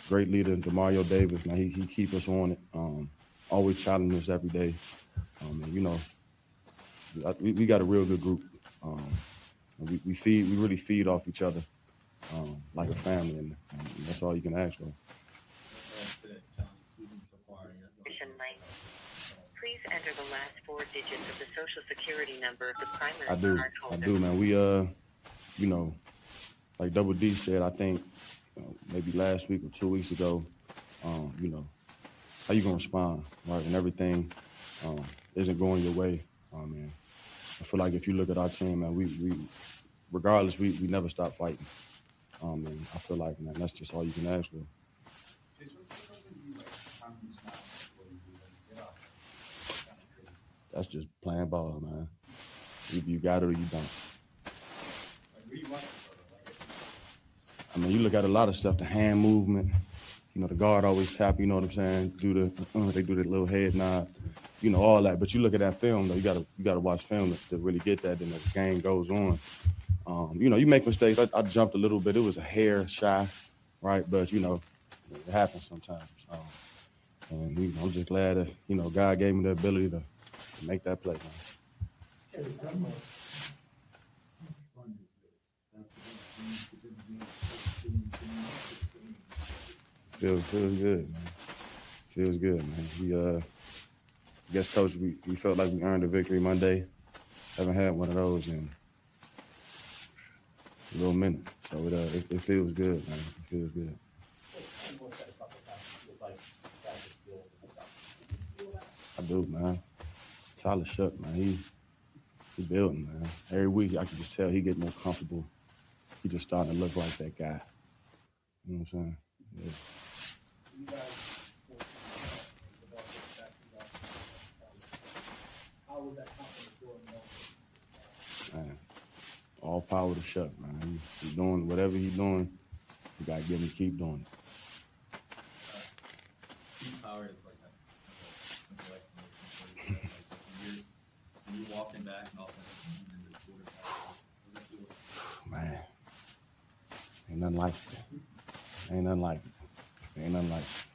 [SPEAKER 9] Great leader, DeMario Davis. Now he keep us on it. Always challenging us every day. We got a real good group. We really feed off each other like a family, and that's all you can ask for.
[SPEAKER 10] Please enter the last 4 digits of the social security number of the primary
[SPEAKER 9] I do, man. We like Double D said, I think maybe last week or 2 weeks ago, how you gonna respond, right? And everything isn't going your way. And I feel like if you look at our team, man, we regardless, we never stop fighting. And I feel like, man, that's just all you can ask for. That's just playing ball, man. You got it or you don't. I mean, you look at a lot of stuff, the hand movement, you know, the guard always tap, you know what I'm saying? They do the little head nod, you know, all that. But you look at that film, though, you gotta watch film to really get that. Then as the game goes on, you know, you make mistakes. I jumped a little bit. It was a hair shy, right? But, you know, it happens sometimes. And you know, I'm just glad that, you know, God gave me the ability to make that play, man. Feels good, man. Feels good, man. I guess, Coach, we felt like we earned a victory Monday. Haven't had one of those in a little minute. So it feels good, man. It feels good. I do, man. Tyler Shough, man. He building, man. Every week I can just tell he get more comfortable. He just starting to look like that guy. You know what I'm saying? Yeah. Man, all power to Shough, man. He's doing whatever he's doing. You gotta give him keep doing it.
[SPEAKER 5] Keep power is like that. You're walking back and
[SPEAKER 9] man, ain't nothing like it. Ain't nothing like it. Ain't nothing like it.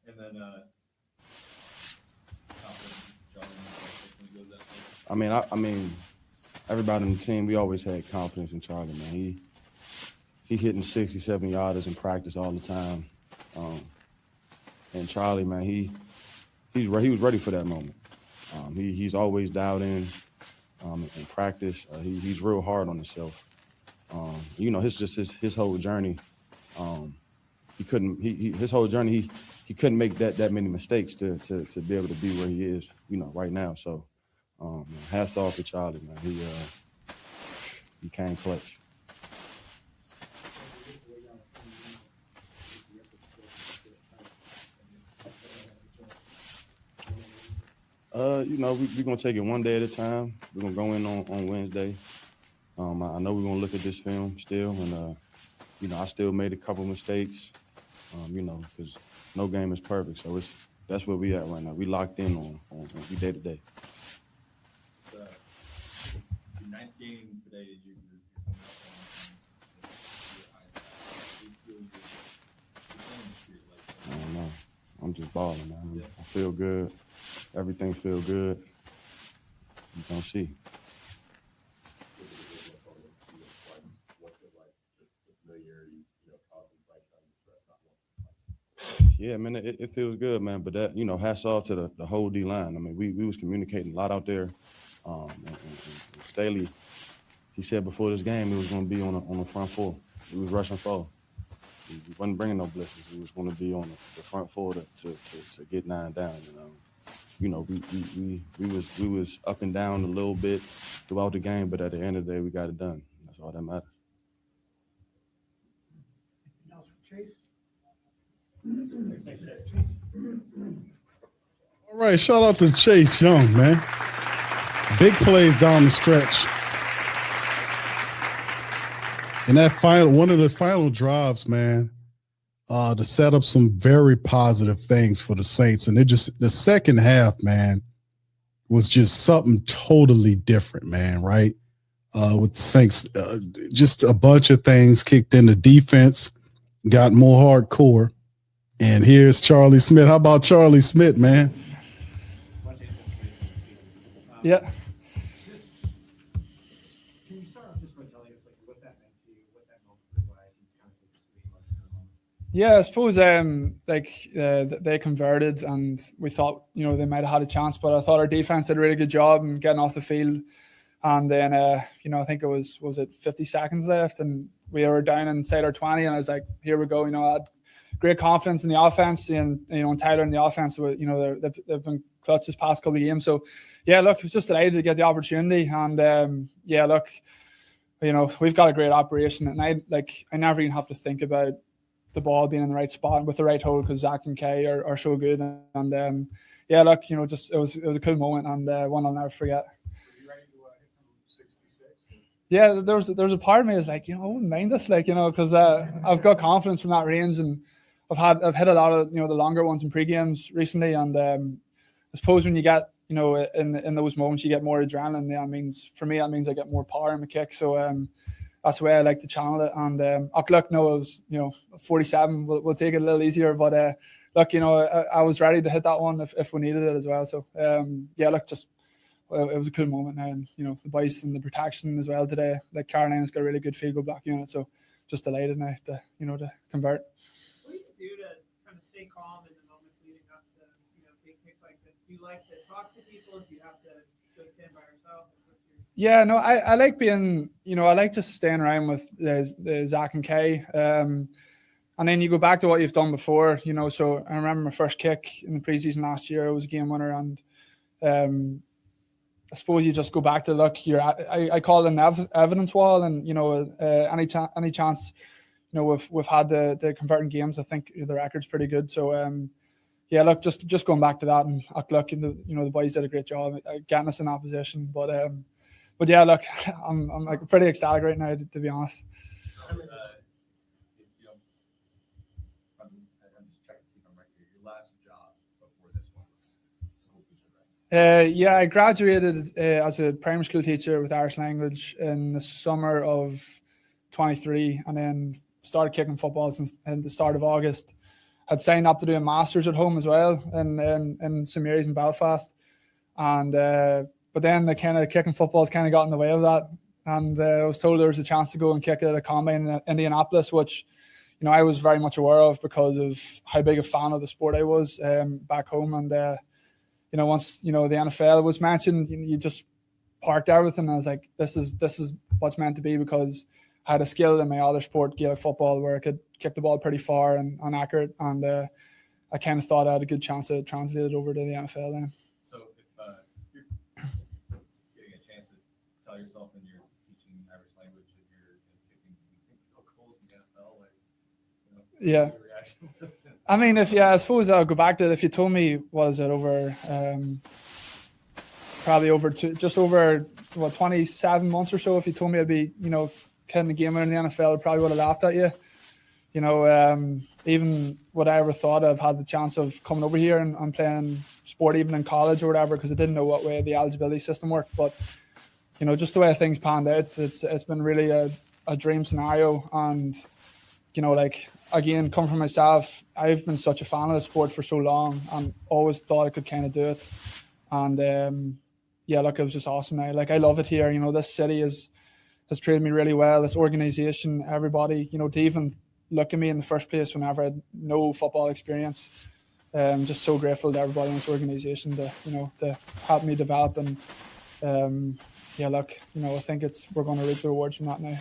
[SPEAKER 5] And then
[SPEAKER 9] I mean, everybody on the team, we always had confidence in Charlie, man. He hitting 60, 70 yarders in practice all the time. And Charlie, man, he was ready for that moment. He's always dialed in practice. He's real hard on himself. You know, his whole journey. His whole journey. He couldn't make that many mistakes to be able to be where he is, you know, right now. So, hats off to Charlie, man. He came clutch. You know, we're going to take it one day at a time. We're going to go in on Wednesday. I know we're going to look at this film still. And, you know, I still made a couple mistakes, you know, because no game is perfect. So that's where we at right now. We locked in on day to day.
[SPEAKER 5] Your ninth game today, you're coming up on.
[SPEAKER 9] I don't know. I'm just balling, man. Yeah. I feel good. Everything feel good. You gonna see. Yeah, man, it feels good, man. But that, you know, hats off to the whole D line. I mean, we was communicating a lot out there. And Staley, he said before this game he was going to be on the front four. He was rushing forward. He wasn't bringing no blitzes. He was going to be on the front four to get 9 down. You know, we was up and down a little bit throughout the game, but at the end of the day, we got it done. That's all that matters.
[SPEAKER 6] Anything else for Chase?
[SPEAKER 1] All right, shout out to Chase Young, man. Big plays down the stretch. And one of the final drives, man, to set up some very positive things for the Saints. And the second half, man, was just something totally different, man, right? With the Saints, just a bunch of things kicked in. The defense got more hardcore. And here's Charlie Smyth. How about Charlie Smyth, man?
[SPEAKER 11] Yeah.
[SPEAKER 6] Can you start off just by telling us what that meant to you, what that moment was like,
[SPEAKER 11] Yeah, I suppose they converted, and we thought, you know, they might have had a chance, but I thought our defense did a really good job in getting off the field. And then, you know, I think it was 50 seconds left, and we were down inside our 20, and I was like, here we go. You know, I'd great confidence in the offense, and and Tyler in the offense. They've been clutch this past couple of games. So yeah, look, I was just delighted to get the opportunity, and yeah, look, we've got a great operation, and I never even have to think about the ball being in the right spot with the right hole because Zach and Kay are so good, and yeah, look, just it was a cool moment, and one I'll never forget. Yeah, there was a part of me that's like, I wouldn't mind this, because I've got confidence from that range, and I've hit a lot of the longer ones in pre-games recently, and I suppose when you get in those moments you get more adrenaline. That means I get more power in my kick, so that's the way I like to channel it. And look, no, it was 47. We'll take it a little easier, but look, I was ready to hit that one if we needed it as well. So yeah, look, just. It was a cool moment now, and the boys and the protection as well today. Like Carolina's got a really good field goal block unit, so just delighted now to to convert.
[SPEAKER 7] What do you do to kind of stay calm in the moments leading up to big kicks like this? Do you like to talk to people? Do you have to go stand by yourself?
[SPEAKER 11] Yeah, no, I like being I like just staying around with Zach and Kay, and then you go back to what you've done before. So I remember my first kick in the preseason last year. It was a game winner, and I suppose you just go back to look. I call it an evidence wall, and any chance we've had the converting games. I think the record's pretty good. So yeah, look, just going back to that, and look, the boys did a great job getting us in that position. But yeah, look, I'm like pretty ecstatic right now, to be honest.
[SPEAKER 5] I'm just checking to see if I'm right here. Your last job before this one was school teacher, right?
[SPEAKER 11] Yeah, I graduated as a primary school teacher with Irish language in the summer of 23, and then started kicking football since in the start of August. I'd signed up to do a master's at home as well in St Mary's in Belfast, and but then the kind of kicking football has kind of got in the way of that, and I was told there was a chance to go and kick at a combine in Indianapolis, which I was very much aware of because of how big a fan of the sport I was back home. And once the NFL was mentioned, you just parked everything. I was like, this is what's meant to be, because I had a skill in my other sport, Gaelic football, where I could kick the ball pretty far and accurate, and I kind of thought I had a good chance to translate it over to the NFL then.
[SPEAKER 5] So if you're getting a chance to tell yourself when you're teaching Irish language that you're kicking goals in the NFL,
[SPEAKER 11] yeah. I mean, I suppose I'll go back to it. If you told me, what is it, over probably over just over 27 months or so, if you told me I'd be kicking the game in the NFL, I probably would have laughed at you. Even would I ever thought I've had the chance of coming over here and playing sport even in college or whatever, because I didn't know what way the eligibility system worked. But just the way things panned out, it's been really a dream scenario. And again, come from myself, I've been such a fan of the sport for so long and always thought I could kind of do it. And yeah, look, it was just awesome now. I love it here. This city has treated me really well. This organization, everybody, to even look at me in the first place whenever I had no football experience. Just so grateful to everybody in this organization to help me develop. And yeah, look, I think we're going to reap the rewards from that now.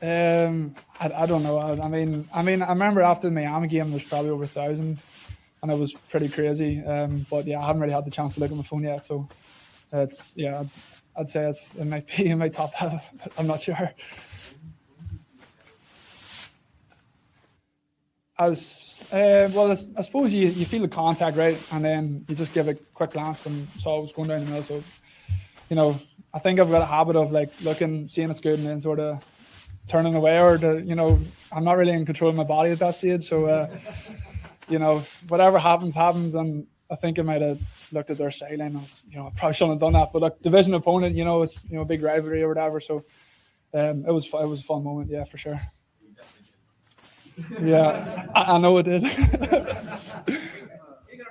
[SPEAKER 11] I don't know. I mean, I remember after the Miami game, there's probably over 1,000, and it was pretty crazy. But yeah, I haven't really had the chance to look at my phone yet, so I'd say it might be in my top 5. I'm not sure. I suppose you feel the contact, right, and then you just give a quick glance and saw it was going down the middle. So, I think I've got a habit of looking, seeing it's good, and then sort of turning away, or I'm not really in control of my body at that stage. So, whatever happens, and I think I might have looked at their sideline. I probably shouldn't have done that, but look, division opponent, it's a big rivalry or whatever. So, it was a fun moment, yeah, for sure. Yeah, I know it did.
[SPEAKER 7] Are you gonna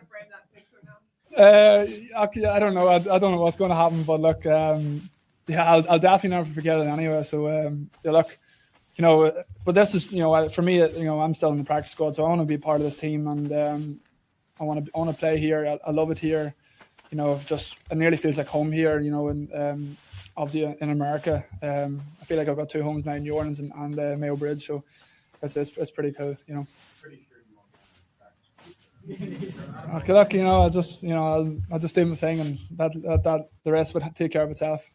[SPEAKER 7] frame that picture now?
[SPEAKER 11] I don't know. I don't know what's going to happen, but look, yeah, I'll definitely never forget it anyway. So, yeah, look, but this is, for me, I'm still in the practice squad, so I want to be part of this team, and I want to play here. I love it here. It nearly feels like home here. And obviously in America. I feel like I've got 2 homes now in New Orleans and Mayo Bridge, so it's pretty cool, you know. Okay, look, you know, I'll just do my thing, and that the rest would take care of itself.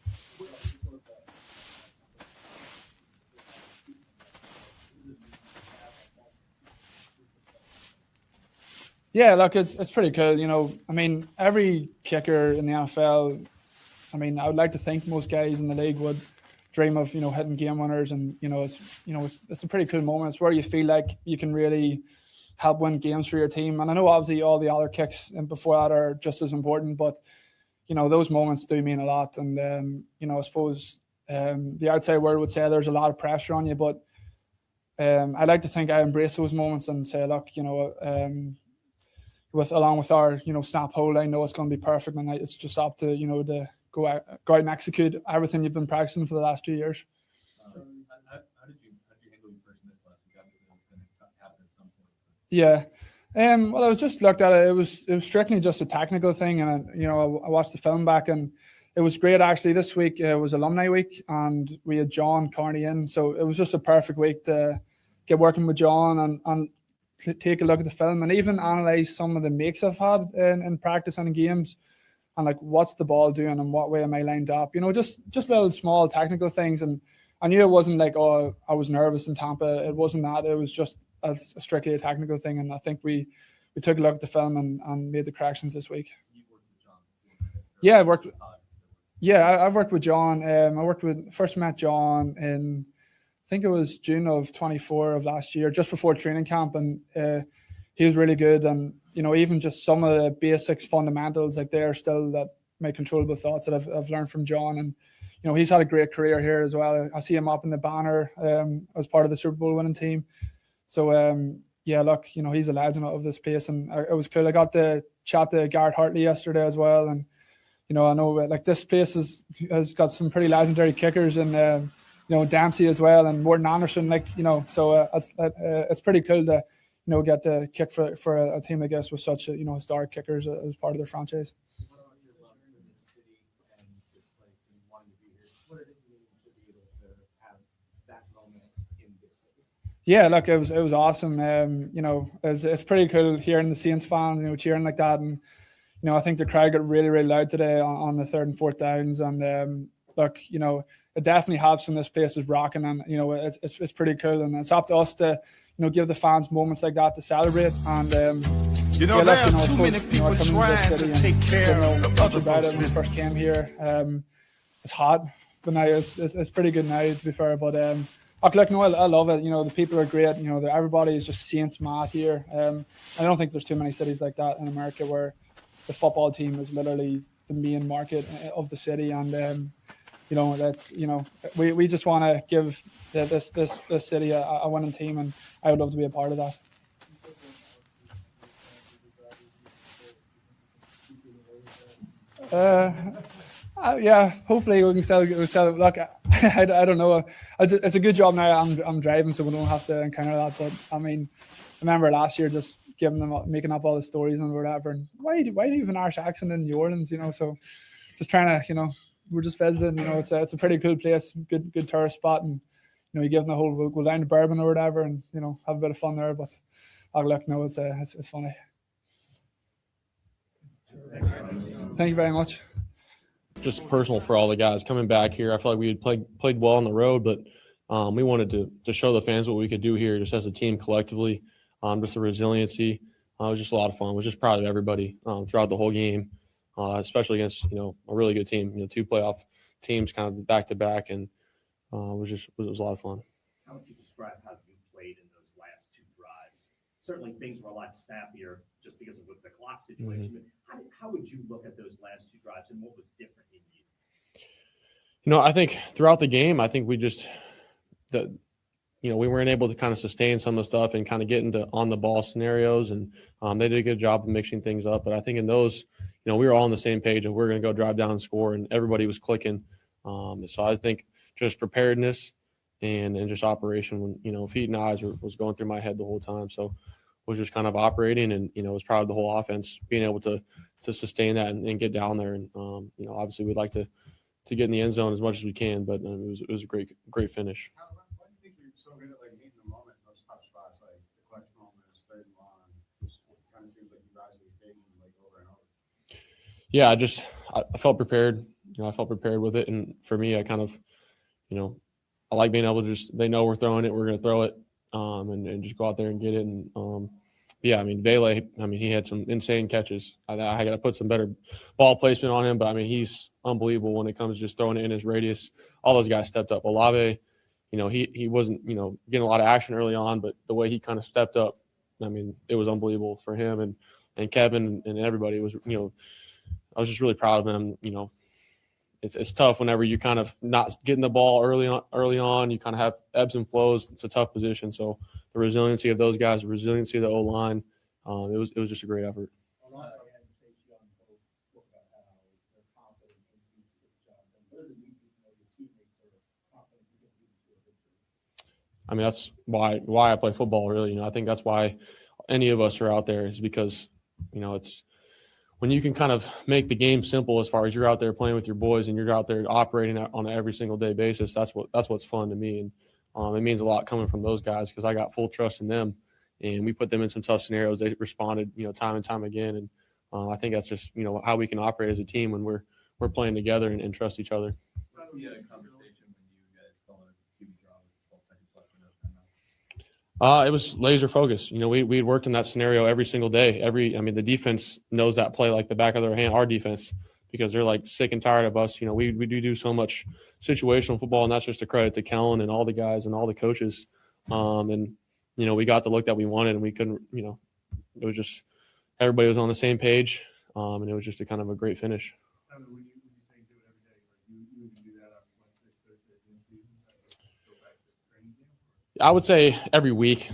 [SPEAKER 11] Yeah, look, it's pretty cool. You know, I mean, every kicker in the NFL, I mean, I would like to think most guys in the league would dream of, you know, hitting game winners, and it's a pretty cool moment. It's where you feel like you can really help win games for your team. And I know obviously all the other kicks before that are just as important, but you know, those moments do mean a lot. And you know, I suppose the outside world would say there's a lot of pressure on you, but I like to think I embrace those moments and say, look, you know, along with our, you know, snap hold, I know it's going to be perfect, and it's just up to, you know, to go out and execute everything you've been practicing for the last 2 years.
[SPEAKER 5] How did you handle your first miss last week? Obviously, it was going to happen at some point.
[SPEAKER 11] Yeah. Well, I was just looked at it. It was strictly just a technical thing, and you know, I watched the film back, and it was great actually. This week was alumni week, and we had John Carney in, so it was just a perfect week to get working with John and take a look at the film and even analyze some of the makes I've had in practice and in games, and like, what's the ball doing and what way am I lined up? You know, just little small technical things. And I knew it wasn't like, oh, I was nervous in Tampa. It wasn't that. It was just strictly a technical thing. And I think we took a look at the film and made the corrections this week. Yeah, I've worked with John. First met John in, I think it was June of 24 of last year, just before training camp, and he was really good. And you know, even just some of the basics, fundamentals, like they're still that my controllable thoughts that I've learned from John. And you know, he's had a great career here as well. I see him up in the banner as part of the Super Bowl winning team. So yeah, look, you know, he's a legend of this place, and it was cool. I got to chat to Garrett Hartley yesterday as well, and you know, I know like this place has got some pretty legendary kickers, and you know, Dempsey as well, and Morton Anderson, like, you know, so it's pretty cool to, you know, get the kick for a team, I guess, with such you know, historic kickers as part of their franchise.
[SPEAKER 6] What about your love for this city and this place and wanting to be here? What did it mean to be able to have that moment in this city?
[SPEAKER 11] Yeah, look, it was awesome. You know, it's pretty cool hearing the Saints fans, you know, cheering like that, and you know, I think the crowd got really, really loud today on the 3rd and 4th downs, and look, you know, it definitely helps when this place is rocking, and you know, it's pretty cool, and it's up to us to, you know, give the fans moments like that to celebrate. And
[SPEAKER 2] you know, there are too many people trying to take care of other folks'
[SPEAKER 11] when we first came here. It's hot, but now it's pretty good now, to be fair. But look, no, I love it. You know, the people are great. You know, everybody is just Saints mad here. I don't think there's too many cities like that in America where the football team is literally the main market of the city, and you know, that's, you know, we just want to give this city a winning team, and I would love to be a part of that. Yeah, hopefully we can still look. I don't know. It's a good job now. I'm driving, so we don't have to encounter that. But I mean, I remember last year just making up all the stories and whatever. And why do you have an Irish accent in New Orleans? You know, so just trying to, you know, we're just visiting. You know, it's a pretty cool place, good tourist spot, and you know, you give them the whole, we'll go down to Bourbon or whatever, and you know, have a bit of fun there. But look, no, it's funny. Thank you very much.
[SPEAKER 12] Just personal for all the guys coming back here. I feel like we had played well on the road, but we wanted to show the fans what we could do here, just as a team collectively. Just the resiliency. It was just a lot of fun. I was just proud of everybody throughout the whole game, especially against, you know, a really good team. You know, 2 playoff teams kind of back to back, and it was a lot of fun.
[SPEAKER 6] How would you describe how you played in those last 2 drives? Certainly, things were a lot snappier just because of the clock situation.
[SPEAKER 12] Mm-hmm.
[SPEAKER 6] But how would you look at those last 2 drives, and what was different in you?
[SPEAKER 12] You know, I think throughout the game, I think we weren't able to kind of sustain some of the stuff and kind of get into on the ball scenarios, and they did a good job of mixing things up. But I think in those, you know, we were all on the same page, and we're going to go drive down and score, and everybody was clicking. So I think just preparedness and just operation, when, you know, feet and eyes was going through my head the whole time. So was just kind of operating, and, you know, was proud of the whole offense being able to sustain that and get down there. And, you know, obviously we'd like to get in the end zone as much as we can. But it was a great finish.
[SPEAKER 6] Why do you think you're so good at like meeting the moment, those tough spots, like the clutch moments, third and long? Just kind of seems like you rise to the occasion like over and over.
[SPEAKER 12] Yeah, I felt prepared. I felt prepared with it, and for me, I kind of, I like being able to they know we're throwing it, we're going to throw it, and just go out there and get it. And yeah, I mean, Vele, he had some insane catches. I got to put some better ball placement on him, but he's unbelievable when it comes to just throwing it in his radius. All those guys stepped up. Olave, he wasn't, getting a lot of action early on, but the way he kind of stepped up, it was unbelievable for him and Kevin and everybody was, I was just really proud of them. It's tough whenever you kind of not getting the ball early on. You kind of have ebbs and flows. It's a tough position. So the resiliency of those guys, the resiliency of the O-line, it was just a great effort. That's why I play football, really. I think that's why any of us are out there is because, it's when you can kind of make the game simple as far as you're out there playing with your boys and you're out there operating on an every single day basis. That's what's fun to me. And it means a lot coming from those guys because I got full trust in them and we put them in some tough scenarios. They responded, time and time again. And I think that's just, how we can operate as a team when we're playing together and trust each other. It was laser focused. We'd worked in that scenario every single day. The defense knows that play like the back of their hand, our defense, because they're like sick and tired of us. We do so much situational football, and that's just a credit to Kellen and all the guys and all the coaches. We got the look that we wanted, and we couldn't, it was just everybody was on the same page, and it was just a kind of a great finish. I would say every week,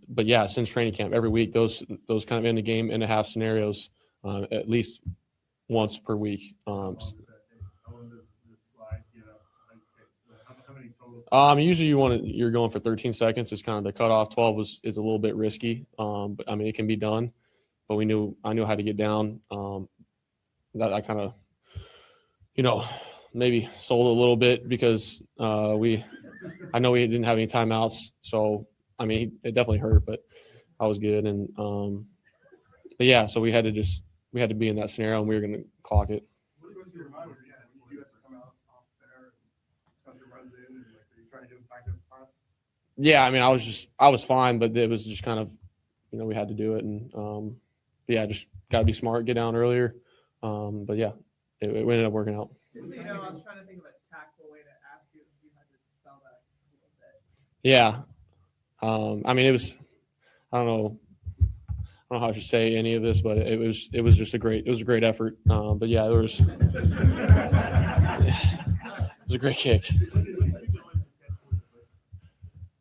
[SPEAKER 12] but yeah, since training camp, every week, those kind of end of game, end of half scenarios, at least once per week. Usually you're going for 13 seconds. It's kind of the cutoff. 12 is a little bit risky, but it can be done. But I knew how to get down. That I kind of, maybe sold a little bit because I know we didn't have any timeouts, so it definitely hurt, but I was good. And but yeah, so we had to be in that scenario, and we were going to clock it.
[SPEAKER 6] What was your mind when you have to come out off there and Spencer runs in and are you trying to do backup spots?
[SPEAKER 12] Yeah, I was fine, but it was just kind of, we had to do it, and yeah, just got to be smart, get down earlier. But yeah, it ended up working out.
[SPEAKER 7] I was trying to think of a tactful way to ask you if you had to sell that a little bit.
[SPEAKER 12] Yeah. It was, I don't know how I should say any of this, but it was just a great effort. But yeah, it was a great kick.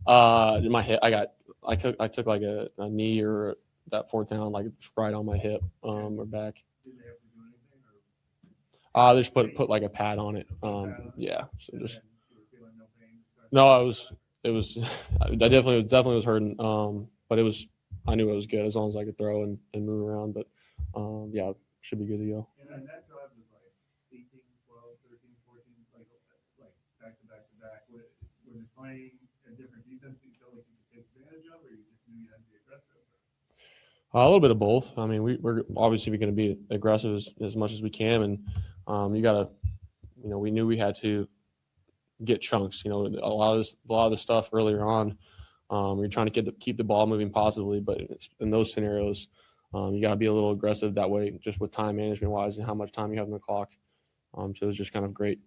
[SPEAKER 12] My hip, I took like a knee or that fourth down, like right on my hip, or back. They just put like a pad on it. Yeah. So just no, it was I definitely was hurting. But I knew it was good as long as I could throw and move around. But yeah, should be good to go.
[SPEAKER 6] And that drive was like 18, 12, 13, 14, like back to back to back. When you're playing a different defense, you feel like you could take advantage of, or you just knew you had to be aggressive?
[SPEAKER 12] A little bit of both. We're obviously going to be aggressive as much as we can, and you got to, we knew we had to get chunks. A lot of the stuff earlier on, you're trying to keep the ball moving positively, but in those scenarios, you got to be a little aggressive that way, just with time management wise and how much time you have on the clock. So it was just kind of great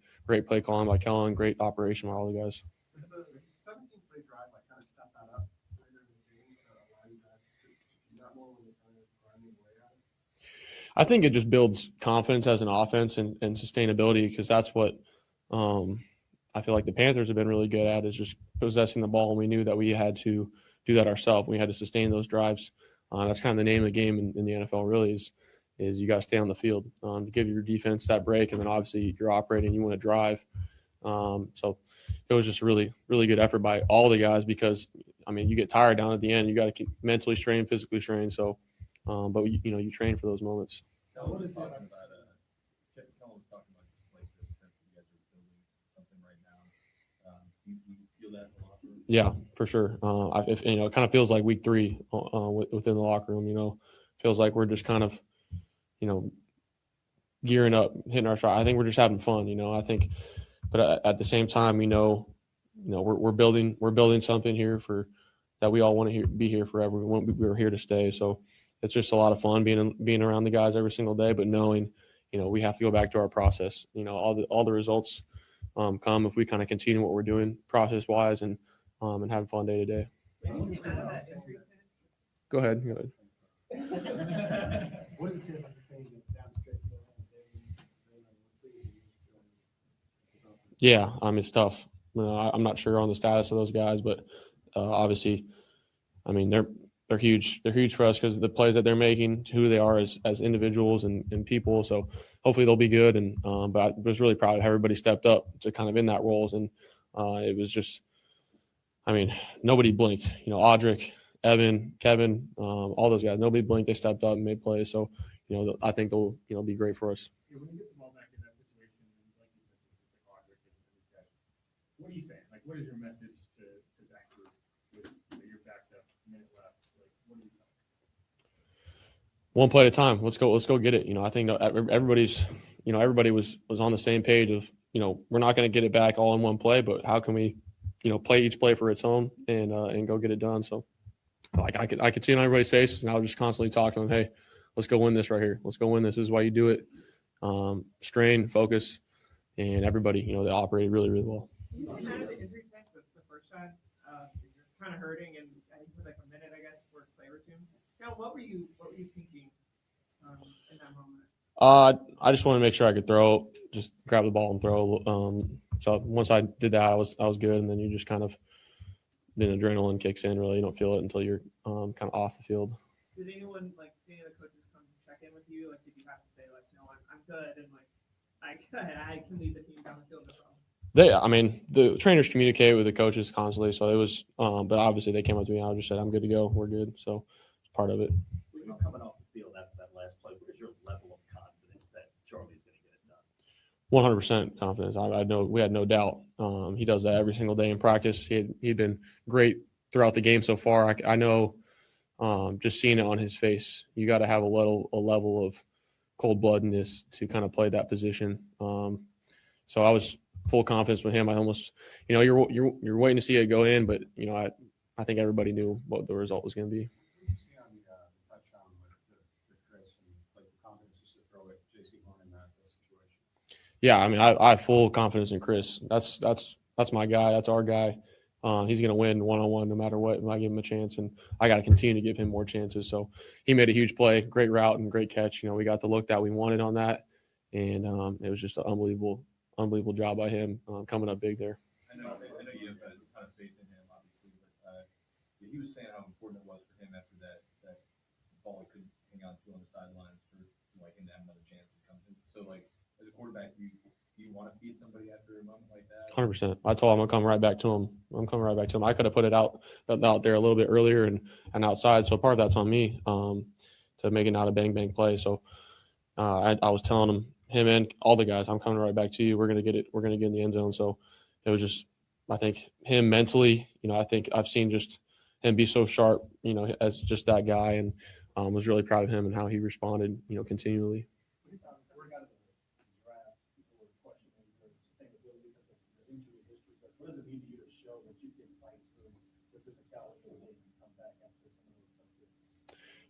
[SPEAKER 12] play calling by Kellen, great operation by all the guys.
[SPEAKER 6] The 17-play drive, kind of set that up later in the game to allow you guys to not more when you're kind of grinding away at it?
[SPEAKER 12] I think it just builds confidence as an offense and sustainability, because that's what I feel like the Panthers have been really good at, is just possessing the ball. And we knew that we had to do that ourselves. We had to sustain those drives. That's kind of the name of the game in the NFL, really, is you got to stay on the field to give your defense that break. And then obviously you're operating, you want to drive. So it was just a really, really good effort by all the guys, because, you get tired down at the end. You got to keep mentally strained, physically strained. So, but you train for those moments.
[SPEAKER 5] Kellen was talking about just like the sense of You feel that in the locker room?
[SPEAKER 12] Yeah, for sure. It kind of feels like week 3 within the locker room. Feels like we're just kind of, gearing up, hitting our stride. I think we're just having fun. I think, but at the same time, we're building something here that we all want to be here forever. We're here to stay. So it's just a lot of fun being around the guys every single day, but knowing, we have to go back to our process. All the results come if we kind of continue what we're doing process wise and having fun day to day. Go ahead.
[SPEAKER 6] What does it say about this team down the stretch?
[SPEAKER 12] Yeah, it's tough. I'm not sure on the status of those guys, but obviously, they're huge. They're huge for us because of the plays that they're making, who they are as individuals and people. So hopefully they'll be good. And but I was really proud of how everybody stepped up to kind of in that roles. And it was just, nobody blinked. Audric, Evan, Kevin, all those guys. Nobody blinked. They stepped up and made plays. So I think they'll be great for us.
[SPEAKER 6] When you get the ball back in that situation, like you said, with Audric and these guys, what are you saying? Like, what is your message to that group? You're back to a minute left. Like, what are you saying?
[SPEAKER 12] One play at a time. Let's go get it. I think everybody was on the same page of, we're not going to get it back all in one play, but how can we, play each play for its own and go get it done. So I could see it on everybody's faces, and I was just constantly talking to them, hey, let's go win this right here. Let's go win this. This is why you do it. Strain, focus, and everybody, they operated really, really well.
[SPEAKER 7] You came out of the injury tank the first time. You're kind of hurting, and I think for like a minute, I guess, before the play resumed. Now, what were you thinking in that moment?
[SPEAKER 12] I just wanted to make sure I could throw, just grab the ball and throw. So once I did that, I was good, and then you just kind of, then adrenaline kicks in. Really, you don't feel it until you're kind of off the field.
[SPEAKER 7] Did anyone, like, any of the coaches come check in with you? Like, did you have to say, like, no, I'm good, and like, I can lead the team down the field? No problem.
[SPEAKER 12] The trainers communicate with the coaches constantly, so it was. But obviously, they came up to me. I just said, "I'm good to go. We're good." So it's part of it.
[SPEAKER 6] Coming off the field after that last play, what is your level of confidence that Charlie's going to get it done?
[SPEAKER 12] 100% confidence. I know we had no doubt. He does that every single day in practice. He'd been great throughout the game so far. I know. Just seeing it on his face, you got to have a level of cold-bloodedness to kind of play that position. So I was full confidence with him. I almost, you're waiting to see it go in, but I think everybody knew what the result was going to be. Yeah, I have full confidence in Chris. That's my guy. That's our guy. He's going to win one-on-one no matter what. I give him a chance, and I got to continue to give him more chances. So he made a huge play, great route, and great catch. We got the look that we wanted on that, and it was just an unbelievable job by him coming up big there.
[SPEAKER 5] I know you have a ton of faith in him, obviously, but he was saying how important it was for him after that ball he couldn't hang on to on the sidelines for him to have another chance to come in. So as a quarterback, do you want to feed somebody after a moment like that?
[SPEAKER 12] 100%. I told him I'm coming right back to him. I could have put it out there a little bit earlier and outside. So part of that's on me to make it not a bang play. So I was telling him and all the guys, I'm coming right back to you. We're gonna get it. We're gonna get in the end zone. So it was just, I think him mentally. I think I've seen just him be so sharp. As just that guy, and was really proud of him and how he responded. Continually.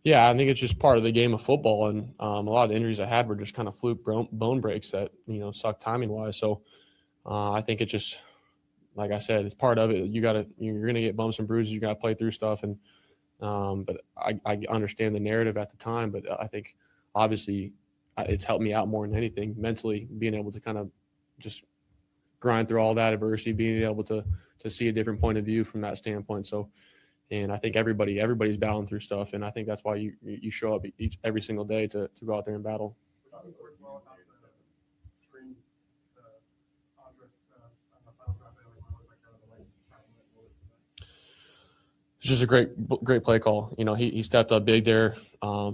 [SPEAKER 12] Yeah, I think it's just part of the game of football, and a lot of the injuries I had were just kind of fluke bone breaks that suck timing wise. So I think it just, like I said, it's part of it. You're gonna get bumps and bruises. You got to play through stuff, and but I understand the narrative at the time. But I think obviously it's helped me out more than anything mentally, being able to kind of just grind through all that adversity, being able to see a different point of view from that standpoint. So. And I think everybody's battling through stuff, and I think that's why you show up every single day to go out there and battle. It's just a great play call. He stepped up big there.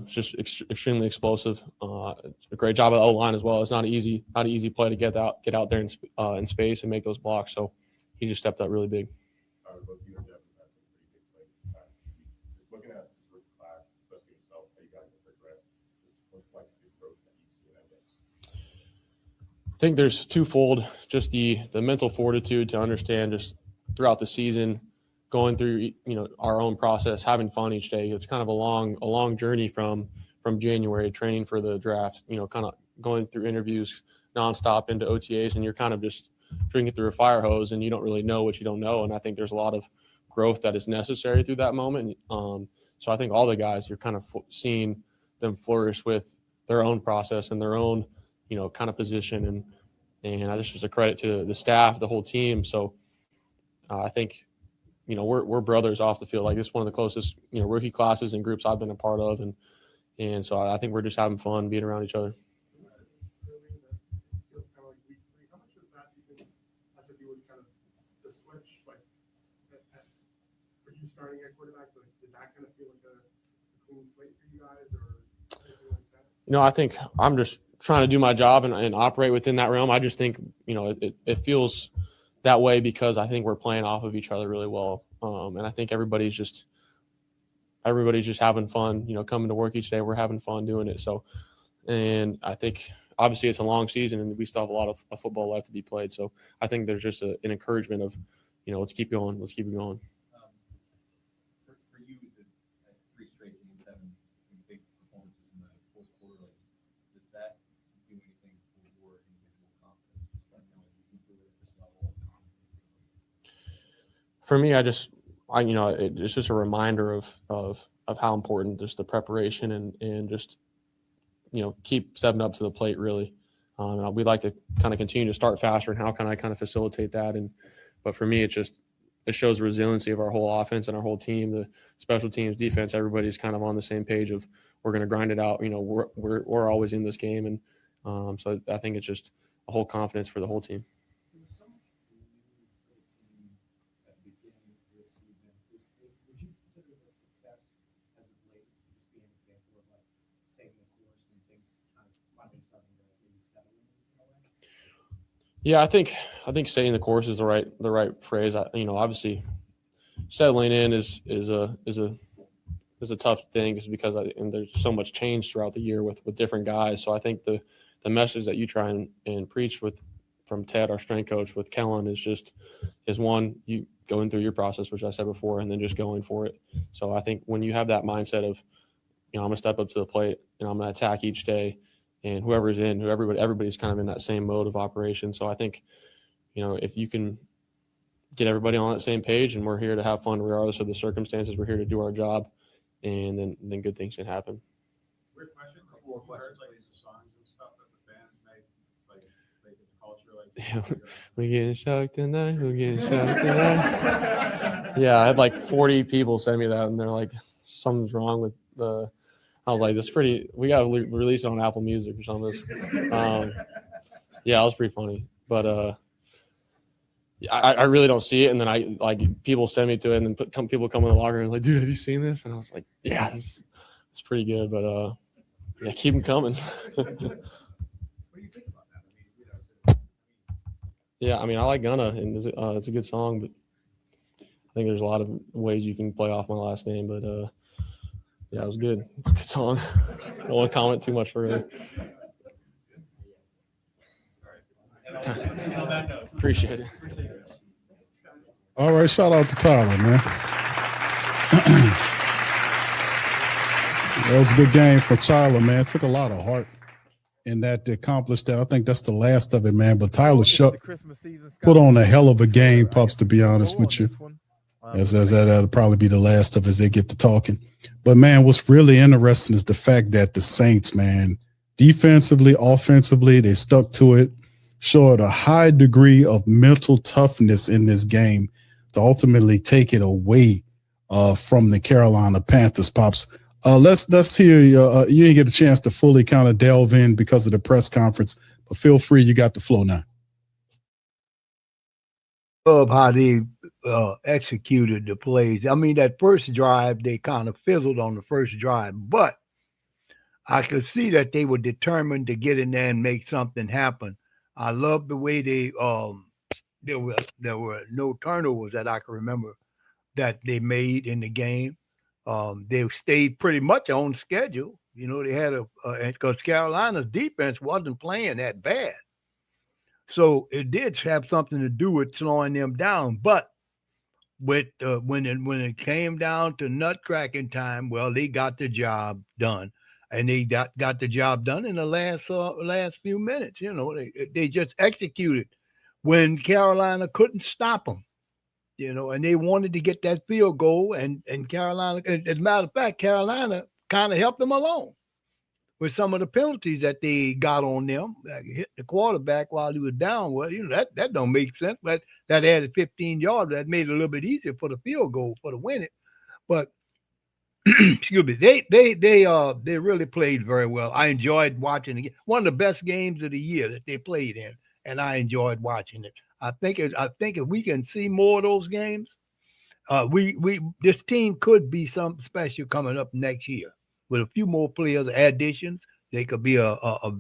[SPEAKER 12] Just extremely explosive. A great job at the O-line as well. It's not an easy play to get out there in space and make those blocks. So he just stepped up really big.
[SPEAKER 5] Both you and Jeff have had some pretty big plays. Just looking at the group class, especially yourself, how you guys have progressed, what's like the growth that you've seen, I guess?
[SPEAKER 12] I think there's twofold, just the mental fortitude to understand just throughout the season, going through, our own process, having fun each day. It's kind of a long journey from January, training for the draft, kind of going through interviews nonstop into OTAs, and you're kind of just drinking through a fire hose and you don't really know what you don't know. And I think there's a lot of growth that is necessary through that moment. So I think all the guys, you're kind of seeing them flourish with their own process and their own, kind of position. And I just was a credit to the staff, the whole team. So I think, we're brothers off the field. Like, it's one of the closest, rookie classes and groups I've been a part of. And so I think we're just having fun being around each other.
[SPEAKER 13] Starting at quarterback, but did that kind of feel like a clean slate for you guys, or anything like that?
[SPEAKER 12] I think I'm just trying to do my job and operate within that realm. I just think, it feels that way because I think we're playing off of each other really well. And I think everybody's just having fun, coming to work each day. We're having fun doing it. So, and I think obviously it's a long season and we still have a lot of football left to be played. So I think there's just an encouragement of, let's keep going. Let's keep it going.
[SPEAKER 5] For you, the 3 straight games having big performances in the fourth quarter, does that do anything for your individual confidence? Just like knowing you can do it at this level.
[SPEAKER 12] For me, it's just a reminder of how important just the preparation and just, keep stepping up to the plate really. And we'd like to kind of continue to start faster, and how can I kind of facilitate that? But for me, it shows the resiliency of our whole offense and our whole team, the special teams, defense. Everybody's kind of on the same page of we're going to grind it out. We're always in this game, and so I think it's just a whole confidence for the whole team. Yeah, I think staying the course is the right phrase. Obviously, settling in is a tough thing because there's so much change throughout the year with different guys. So I think the message that you try and preach from Ted, our strength coach, with Kellen is one, you going through your process, which I said before, and then just going for it. So I think when you have that mindset of, I'm going to step up to the plate and I'm going to attack each day. And everybody's kind of in that same mode of operation. So I think, if you can get everybody on that same page, and we're here to have fun regardless of the circumstances, we're here to do our job, and then good things can happen.
[SPEAKER 13] Weird question. A couple more questions. Like the songs and stuff that the fans make the culture.
[SPEAKER 12] We're getting shocked tonight. We're getting shocked tonight. Yeah, I had like 40 people send me that, and they're like, something's wrong with the. I was like, we got to release it on Apple Music or something. Yeah, it was pretty funny. But I really don't see it. And then people send me to it, and then people come in the locker room like, dude, have you seen this? And I was like, yeah, it's pretty good. But yeah, keep them coming.
[SPEAKER 13] What do you think about that?
[SPEAKER 12] Yeah, I like Gunna, and it's a good song, but I think there's a lot of ways you can play off my last name. But yeah, it was good. Good song. I don't want to comment too much further. Appreciate it.
[SPEAKER 1] All right, shout out to Tyler, man. That was a good game for Tyler, man. It took a lot of heart in that to accomplish that. I think that's the last of it, man. But Tyler Shough put on a hell of a game, Pups, to be honest with you. As that'll probably be the last of as they get to talking. But, man, what's really interesting is the fact that the Saints, man, defensively, offensively, they stuck to it, showed a high degree of mental toughness in this game to ultimately take it away from the Carolina Panthers, Pops. Let's hear you. You didn't get a chance to fully kind of delve in because of the press conference, but feel free. You got the flow now.
[SPEAKER 3] Love how they executed the plays. I mean, that first drive, they kind of fizzled on the first drive, but I could see that they were determined to get in there and make something happen. I love the way they there were no turnovers that I can remember that they made in the game. They stayed pretty much on schedule. You know, they had because Carolina's defense wasn't playing that bad. So it did have something to do with slowing them down. But with when it came down to nutcracking time, well, they got the job done, and they got the job done in the last few minutes. You know, they just executed when Carolina couldn't stop them. You know, and they wanted to get that field goal, and Carolina, as a matter of fact, Carolina kind of helped them along with some of the penalties that they got on them, like hit the quarterback while he was down. Well, you know, that don't make sense, but that added 15 yards. That made it a little bit easier for the field goal for the win it. But excuse me, they really played very well. I enjoyed watching it. One of the best games of the year that they played in, and I enjoyed watching it. I think if we can see more of those games, this team could be something special coming up next year. With a few more players additions, they could be a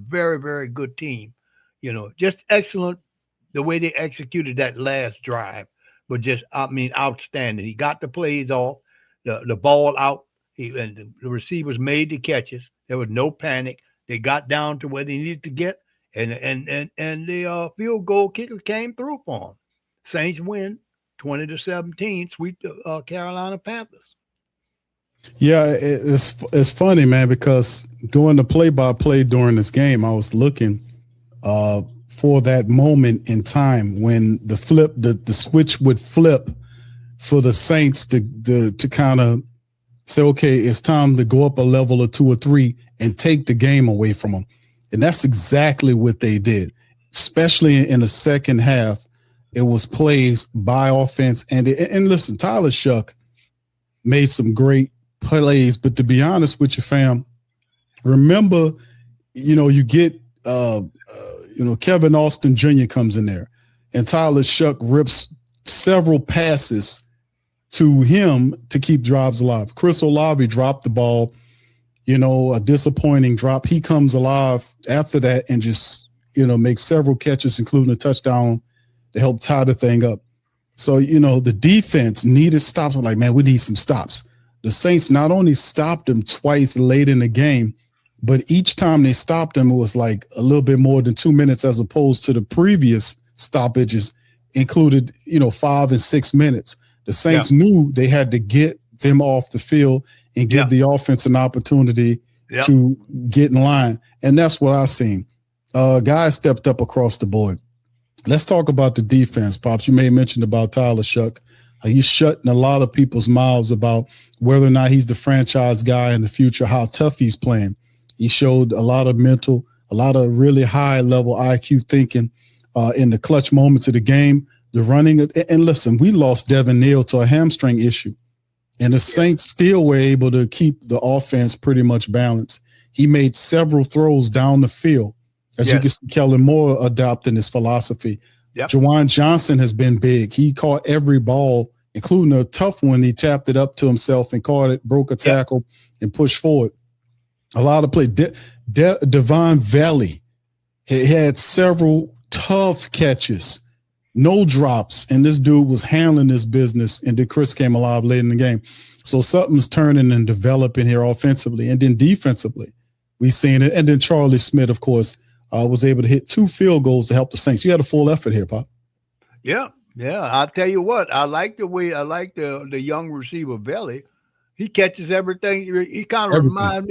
[SPEAKER 3] very, very good team. You know, just excellent the way they executed that last drive, but just outstanding. He got the plays off, the ball out, and the receivers made the catches. There was no panic. They got down to where they needed to get, and the field goal kicker came through for them. Saints win 20-17, sweep the Carolina Panthers.
[SPEAKER 1] Yeah, it's funny, man, because during the play-by-play during this game, I was looking for that moment in time when the switch would flip for the Saints to kind of say, okay, it's time to go up a level or 2 or 3 and take the game away from them. And that's exactly what they did, especially in the second half. It was plays by offense. And listen, Tyler Shough made some great plays, but to be honest with you, fam, remember, you get, Kevin Austin Jr. comes in there, and Tyler Shough rips several passes to him to keep drives alive. Chris Olave dropped the ball, a disappointing drop. He comes alive after that and just, makes several catches, including a touchdown to help tie the thing up. So, the defense needed stops. I'm like, man, we need some stops. The Saints not only stopped him twice late in the game, but each time they stopped him, it was like a little bit more than 2 minutes, as opposed to the previous stoppages included, 5 and 6 minutes. The Saints knew they had to get them off the field and give the offense an opportunity to get in line. And that's what I seen. Guys stepped up across the board. Let's talk about the defense, Pops. You may have mentioned about Tyler Shough. He's shutting a lot of people's mouths about whether or not he's the franchise guy in the future, how tough he's playing. He showed a lot of a lot of really high level IQ thinking in the clutch moments of the game, the running. And listen, we lost Devin Neal to a hamstring issue, and the Saints still were able to keep the offense pretty much balanced. He made several throws down the field. As you can see, Kellen Moore adopting his philosophy. Juwan Johnson has been big. He caught every ball, including a tough one. He tapped it up to himself and caught it, broke a tackle, and pushed forward. A lot of play. Devon Valley had several tough catches, no drops, and this dude was handling this business, and then Chris came alive late in the game. So something's turning and developing here offensively, and then defensively. We've seen it. And then Charlie Smyth, of course, was able to hit 2 field goals to help the Saints. You had a full effort here, Pop.
[SPEAKER 3] Yeah. I'll tell you what. I like the young receiver Belly. He catches everything. He kind of reminds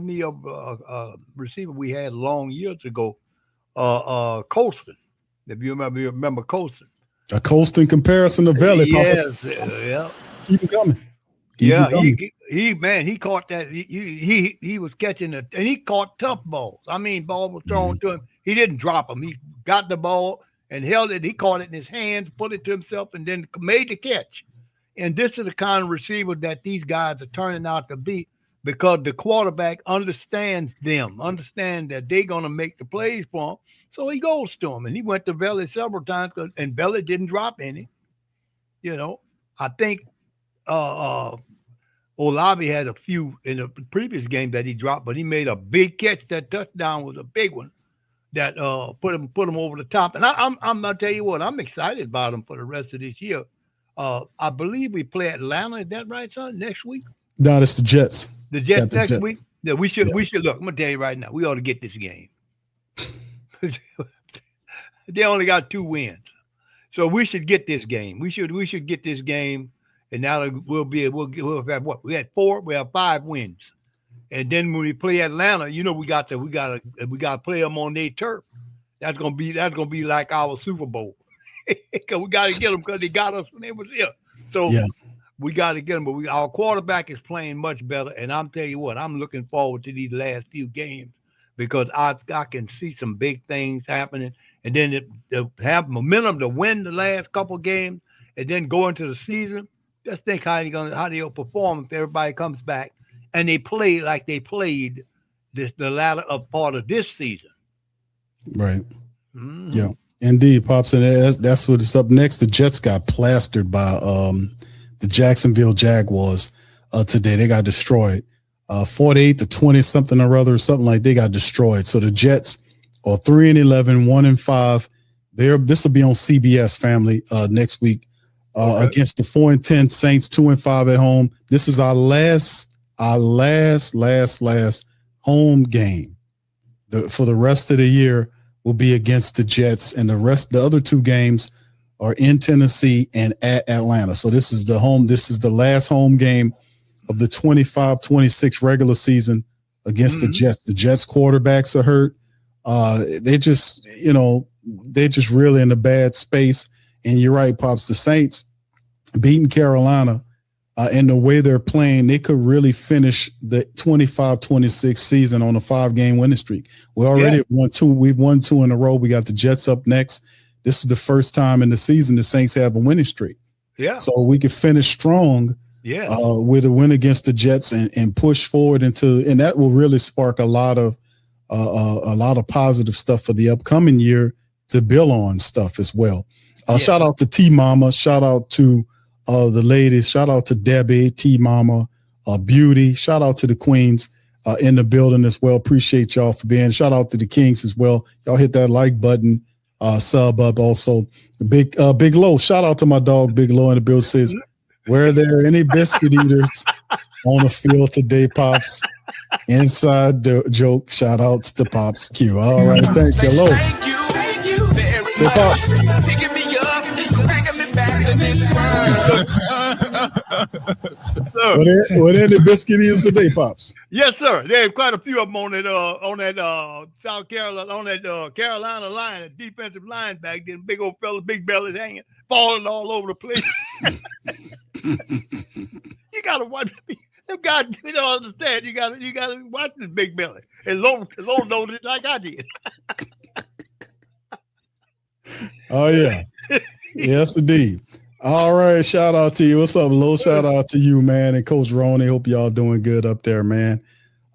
[SPEAKER 3] me of a receiver we had long years ago, Colston. If you remember Colston.
[SPEAKER 1] A Colston comparison to Belly.
[SPEAKER 3] Yes.
[SPEAKER 1] Keep him coming.
[SPEAKER 3] He caught that. He was catching and he caught tough balls. I mean, ball was thrown to him. He didn't drop him. He got the ball and held it. He caught it in his hands, put it to himself, and then made the catch. And this is the kind of receiver that these guys are turning out to be, because the quarterback understands that they're going to make the plays for him. So he goes to him, and he went to Belly several times, and Belly didn't drop any. I think Olave had a few in the previous game that he dropped, but he made a big catch. That touchdown was a big one. that put them over the top. And I'm gonna tell you what, I'm excited about them for the rest of this year. I believe we play Atlanta. Is that right, son? Next week?
[SPEAKER 1] No, it's the Jets.
[SPEAKER 3] The Jets
[SPEAKER 1] the
[SPEAKER 3] next
[SPEAKER 1] Jets.
[SPEAKER 3] week. Yeah, we should look. I'm gonna tell you right now, we ought to get this game. They only got 2 wins, so we should get this game. We should get this game, and now we'll have what? We had 4. We have 5 wins, and then when we play Atlanta, we got to play them on their turf. That's gonna be like our Super Bowl. Cause we got to get them because they got us when they was here. So we got to get them. But our quarterback is playing much better, and I'm telling you what, I'm looking forward to these last few games because I can see some big things happening. And then to have momentum to win the last couple games and then go into the season. Just think how they'll perform if everybody comes back and they play like they played the latter part of this season.
[SPEAKER 1] Right.
[SPEAKER 3] Mm-hmm.
[SPEAKER 1] Yeah, indeed, Pops. And that's what's up next. The Jets got plastered by the Jacksonville Jaguars today. They got destroyed. 48-20 something or other, something like they got destroyed. So the Jets are 3-11, 1-5. This will be on CBS, family, next week against the 4-10 Saints, 2-5 at home. This is our last home game. For the rest of the year will be against the Jets, and the other 2 games are in Tennessee and at Atlanta. So this is the last home game of the 25-26 regular season against the Jets. The Jets quarterbacks are hurt. They're just really in a bad space. And you're right, Pops. The Saints beating Carolina and the way they're playing, they could really finish the 25-26 season on a 5-game winning streak. We already won 2. We've won 2 in a row. We got the Jets up next. This is the first time in the season the Saints have a winning streak. Yeah. So we could finish strong. Yeah. With a win against the Jets and push forward and that will really spark a lot of positive stuff for the upcoming year to build on stuff as well. Shout out to T Mama. Shout out to the ladies. Shout out to Debbie, T Mama, Beauty. Shout out to the queens in the building as well. Appreciate y'all for being. Shout out to the Kings as well. Y'all hit that like button, sub up also. Big Low. Shout out to my dog Big Low in the building. Says, were there any biscuit eaters on the field today, Pops? Inside joke. Shout outs to Pops Q. All right, thank you, Low.
[SPEAKER 2] Thank you very
[SPEAKER 1] Say
[SPEAKER 2] much.
[SPEAKER 1] Pops.
[SPEAKER 2] Picking me up, bringing me back to this world.
[SPEAKER 1] Were there any biscuit eaters today, Pops?
[SPEAKER 3] Yes, sir. There's quite a few of them on that South Carolina, on that Carolina line, that defensive line back there. Big old fellas, big bellies hanging, falling all over the place. You gotta watch me. Them guys, you don't understand. You gotta watch this big belly. And low loaded like I did.
[SPEAKER 1] Oh yeah. Yes, indeed. All right. Shout out to you. What's up, Lo? Shout out to you, man. And Coach Roney. Hope y'all doing good up there, man.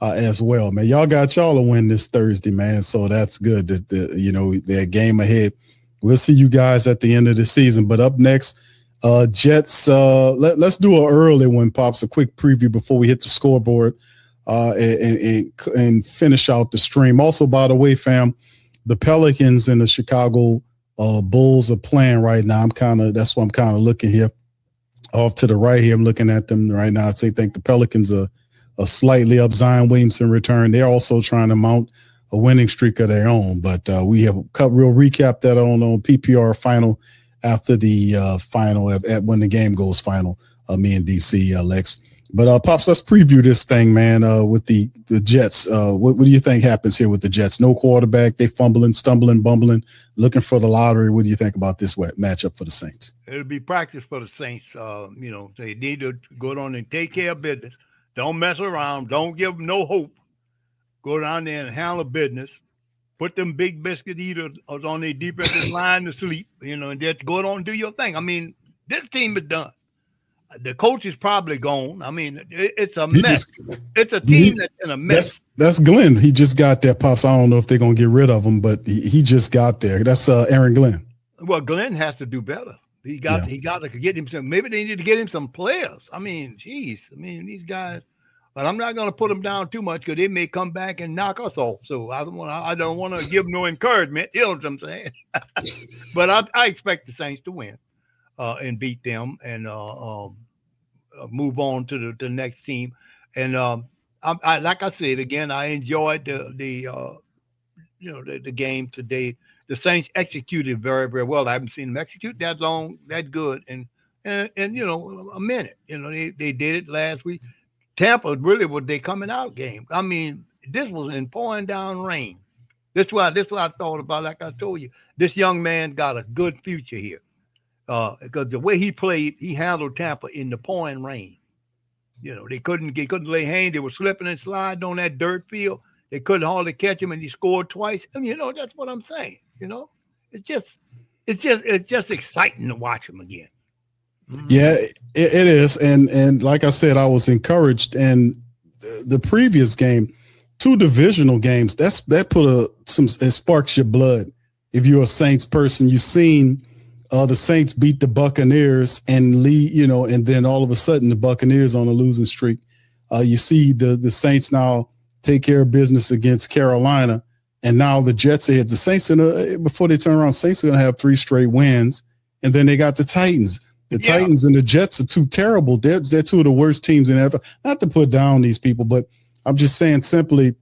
[SPEAKER 1] As well, man. Y'all got y'all a win this Thursday, man. So that's good. That game ahead. We'll see you guys at the end of the season. But up next, Jets. Let's do an early one, Pops. A quick preview before we hit the scoreboard and finish out the stream. Also, by the way, fam, the Pelicans and the Chicago Bulls are playing right now. That's why I'm kind of looking here off to the right here. I'm looking at them right now. I think the Pelicans are slightly up. Zion Williamson return. They're also trying to mount a winning streak of their own. But we have a real recap that on PPR final after the final at when the game goes final. Me and DC, Lex. But Pops, let's preview this thing, man. With the Jets, what do you think happens here with the Jets? No quarterback, they fumbling, stumbling, bumbling, looking for the lottery. What do you think about this matchup for the Saints?
[SPEAKER 3] It'll be practice for the Saints. They need to go on and take care of business. Don't mess around. Don't give them no hope. Go down there and handle business. Put them big biscuit eaters on their defensive line to sleep. And just go on and do your thing. I mean, this team is done. The coach is probably gone. I mean, it's a mess. It's a team that's in a mess.
[SPEAKER 1] That's Glenn. He just got there, Pops. I don't know if they're going to get rid of him, but he just got there. That's Aaron Glenn.
[SPEAKER 3] Well, Glenn has to do better. He got to get him some. Maybe they need to get him some players. I mean, geez. I mean, these guys But I'm not going to put them down too much because they may come back and knock us off. So I don't want to give them no encouragement. You know what I'm saying? But I expect the Saints to win and beat them and move on to the next team. And I like I said again, I enjoyed the game today. The Saints executed very, very well. I haven't seen them execute that long, that good, and a minute. They did it last week. Tampa really was their coming out game. I mean, this was in pouring down rain. This is what I thought about. Like I told you, this young man got a good future here because the way he played, he handled Tampa in the pouring rain. They couldn't lay hands. They were slipping and sliding on that dirt field. They couldn't hardly catch him, and he scored twice. And that's what I'm saying. It's just exciting to watch him again.
[SPEAKER 1] Yeah, it is. And like I said, I was encouraged. And the previous game, 2 divisional games, that it sparks your blood. If you're a Saints person, you've seen the Saints beat the Buccaneers and lead, and then all of a sudden the Buccaneers on a losing streak. You see the Saints now take care of business against Carolina. And now the Jets ahead. The Saints, before they turn around, Saints are going to have 3 straight wins. And then they got the Titans. The Titans and the Jets are 2 terrible. They're 2 of the worst teams in the NFL. Not to put down these people, but I'm just saying simply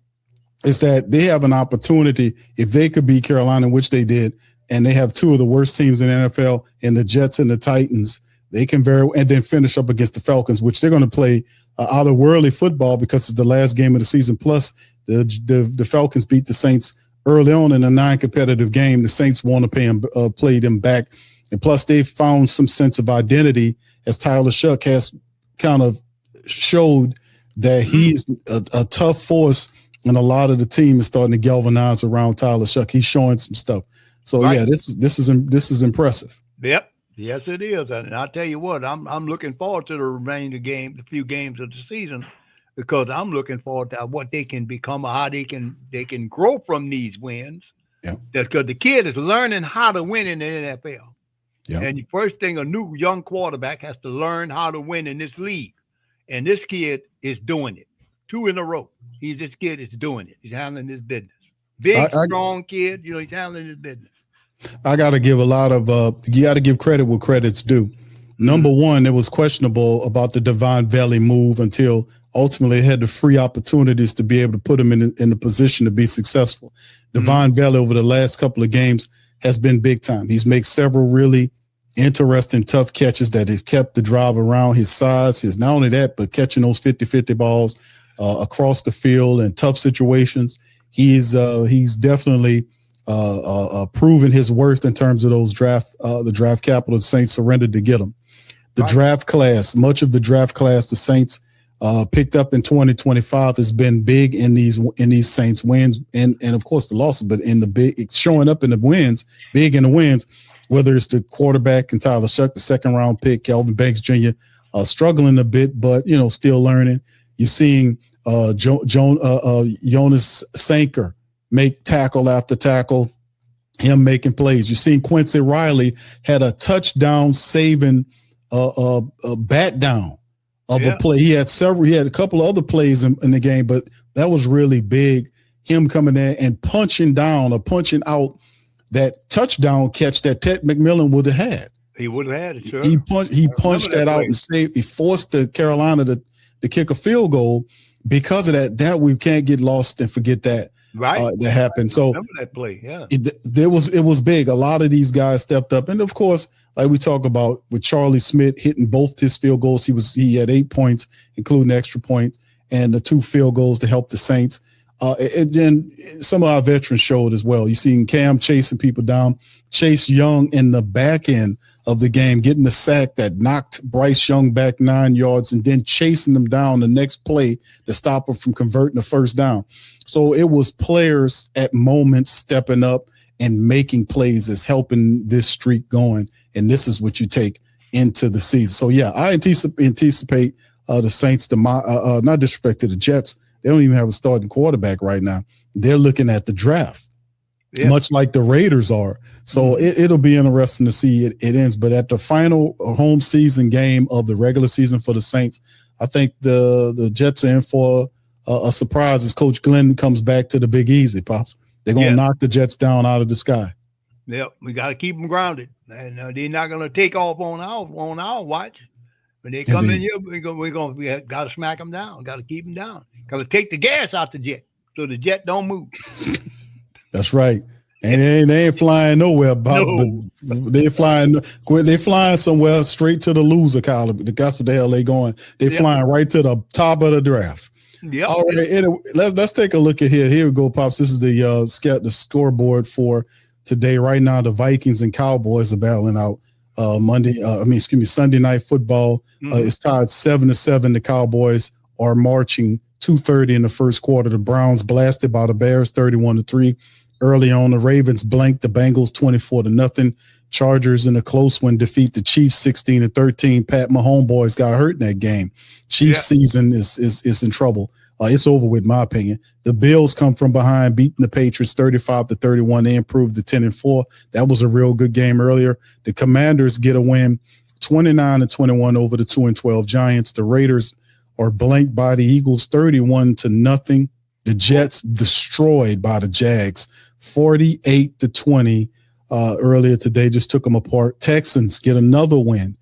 [SPEAKER 1] is that they have an opportunity if they could beat Carolina, which they did, and they have 2 of the worst teams in the NFL, and the Jets and the Titans. They can and then finish up against the Falcons, which they're going to play out of worldly football because it's the last game of the season. Plus, the Falcons beat the Saints early on in a non-competitive game. The Saints want to play them back. And plus, they found some sense of identity as Tyler Shough has kind of showed that he's a tough force, and a lot of the team is starting to galvanize around Tyler Shough. He's showing some stuff. So right. Yeah, this is impressive.
[SPEAKER 3] Yep. Yes, it is. And I'll tell you what, I'm looking forward to the remaining the few games of the season, because I'm looking forward to what they can become, or how they can grow from these wins.
[SPEAKER 1] Yeah.
[SPEAKER 3] Because the kid is learning how to win in the NFL.
[SPEAKER 1] Yeah.
[SPEAKER 3] And the first thing, a new young quarterback has to learn how to win in this league. And this kid is doing it. 2 in a row. This kid is doing it. He's handling his business. Big, strong kid. He's handling his business.
[SPEAKER 1] I got to give you got to give credit where credit's due. Number one, it was questionable about the Devon Valley move until ultimately it had the free opportunities to be able to put him in the position to be successful. Devon Valley over the last couple of games has been big time. He's made several really interesting, tough catches that have kept the drive around his size. His not only that, but catching those 50-50 balls across the field in tough situations. He's definitely proven his worth in terms of those the draft capital the Saints surrendered to get him. The draft class, much of the draft class the Saints picked up in 2025 has been big in these Saints wins and of course the losses, but in the big, it's showing up in the wins, big in the wins, whether it's the quarterback and Tyler Shough, the 2nd round pick, Kelvin Banks Jr., struggling a bit, but still learning. You're seeing Jonas Sanker make tackle after tackle, him making plays. You're seeing Quincy Riley had a touchdown saving bat down of a play. He had a couple of other plays in the game, but that was really big. Him coming in and punching down or punching out that touchdown catch that Ted McMillan would have had.
[SPEAKER 3] He would have had it, sure.
[SPEAKER 1] He punched that out and saved. He forced the Carolina to kick a field goal. Because of that we can't get lost and forget that. Right. That happened. So
[SPEAKER 3] remember that play, yeah.
[SPEAKER 1] It was big. A lot of these guys stepped up. And of course, like we talk about with Charlie Smyth hitting both his field goals, he had 8 points, including extra points, and the 2 field goals to help the Saints. And then some of our veterans showed as well. You seen Cam chasing people down, Chase Young in the back end of the game, getting the sack that knocked Bryce Young back 9 yards and then chasing them down the next play to stop him from converting the first down. So it was players at moments stepping up and making plays that's helping this streak going. And this is what you take into the season. So, yeah, I anticipate the Saints to not disrespect to the Jets. They don't even have a starting quarterback right now. They're looking at the draft, much like the Raiders are. So it'll be interesting to see it ends. But at the final home season game of the regular season for the Saints, I think the Jets are in for a surprise as Coach Glenn comes back to the Big Easy, Pops. They're going to knock the Jets down out of the sky.
[SPEAKER 3] Yep, we got to keep them grounded, and they're not going to take off on our watch. When they come in here, we got to smack them down. Got to keep them down. Got to take the gas out the jet so the jet don't move.
[SPEAKER 1] That's right. And they ain't flying nowhere, Bob.
[SPEAKER 3] No.
[SPEAKER 1] But they're flying somewhere straight to the loser column. That's what the hell they going. They're flying right to the top of the draft.
[SPEAKER 3] Yep.
[SPEAKER 1] All right, anyway, let's take a look at here. Here we go, Pops. This is the scoreboard for today. Right now, the Vikings and Cowboys are battling out Sunday night football. It's tied 7-7. The Cowboys are marching 2:30 in the first quarter. The Browns blasted by the Bears 31-3. Early on, the Ravens blanked the Bengals 24-0. Chargers in a close one defeat the Chiefs 16-13. Pat Mahomes boys got hurt in that game. Chiefs season is in trouble. It's over with, in my opinion. The Bills come from behind, beating the Patriots 35-31. They improved to 10-4. That was a real good game earlier. The Commanders get a win 29-21 over the 2-12 Giants. The Raiders are blanked by the Eagles 31-0. The Jets destroyed by the Jags 48-20 earlier today. Just took them apart. Texans get another win.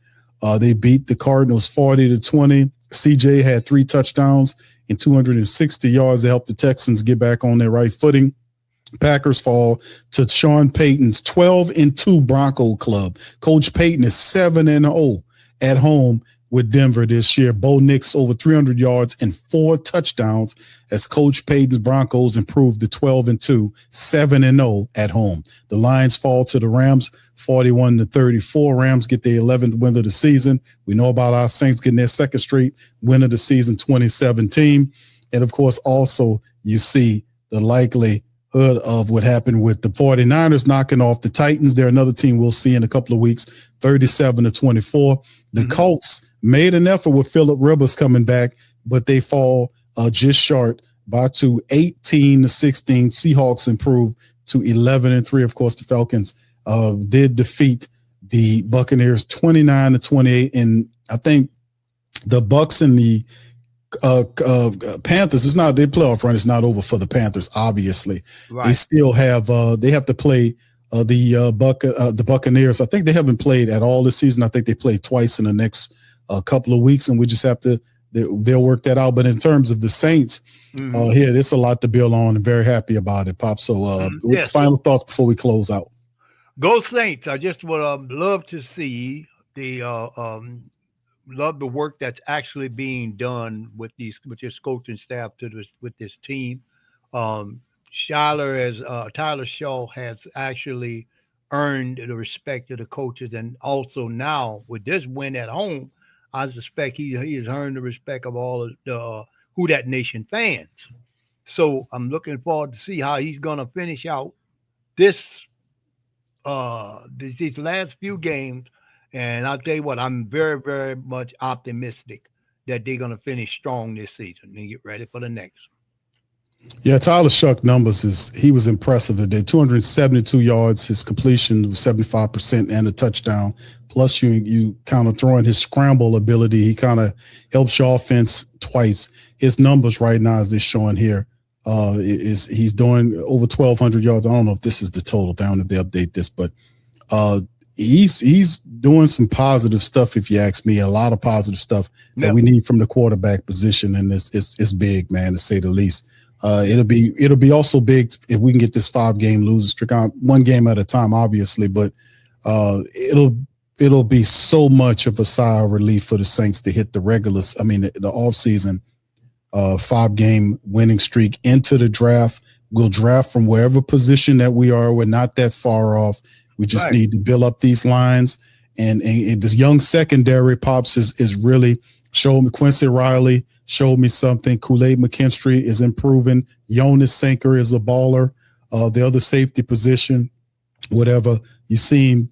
[SPEAKER 1] They beat the Cardinals 40-20. CJ had 3 touchdowns and 260 yards to help the Texans get back on their right footing. Packers fall to Sean Payton's 12-2 Bronco club. Coach Payton is 7-0 at home with Denver this year. Bo Nix over 300 yards and 4 touchdowns as Coach Payton's Broncos improved to 12-2, 7-0 at home. The Lions fall to the Rams 41-34. Rams get their 11th win of the season. We know about our Saints getting their second straight win of the season, 2017. And of course, also you see the likelihood of what happened with the 49ers knocking off the Titans. They're another team we'll see in a couple of weeks, 37-24. The Colts made an effort with Phillip Rivers coming back, but they fall just short by 18-16. Seahawks improved to 11-3. Of course, the Falcons did defeat the Buccaneers 29-28. And I think the Bucs and the Panthers, it's not their playoff run. It's not over for the Panthers. Obviously, They still have they have to play the Buccaneers. I think they haven't played at all this season. I think they play twice in the next couple of weeks, and we just have to. They'll work that out. But in terms of the Saints, here there's a lot to build on, and very happy about it, Pop. So, final thoughts before we close out.
[SPEAKER 3] Go Saints! I just would love to see the love the work that's actually being done with this coaching staff with this team. Tyler Shough has actually earned the respect of the coaches, and also now with this win at home, I suspect he has earned the respect of all of the Who Dat Nation fans. So I'm looking forward to see how he's going to finish out these last few games. And I'll tell you what, I'm very, very much optimistic that they're going to finish strong this season and get ready for the next.
[SPEAKER 1] Yeah, Tyler Shough numbers he was impressive today. 272 yards, his completion was 75% and a touchdown. Plus you kind of throwing his scramble ability. He kind of helps your offense twice. His numbers right now, as they're showing here, he's doing over 1,200 yards. I don't know if this is the total down if they update this, but he's doing some positive stuff, if you ask me, a lot of positive stuff that we need from the quarterback position. And it's big, man, to say the least. It'll be also big if we can get this 5-game losing streak on, one game at a time, obviously, but it'll be so much of a sigh of relief for the Saints to hit the offseason 5-game winning streak into the draft. We'll draft from wherever position that we are. We're not that far off. We just need to build up these lines. And this young secondary, Pops, is really showing me. Quincy Riley showed me something. Kool-Aid McKinstry is improving. Jonas Sanker is a baller. The other safety position, whatever. You've seen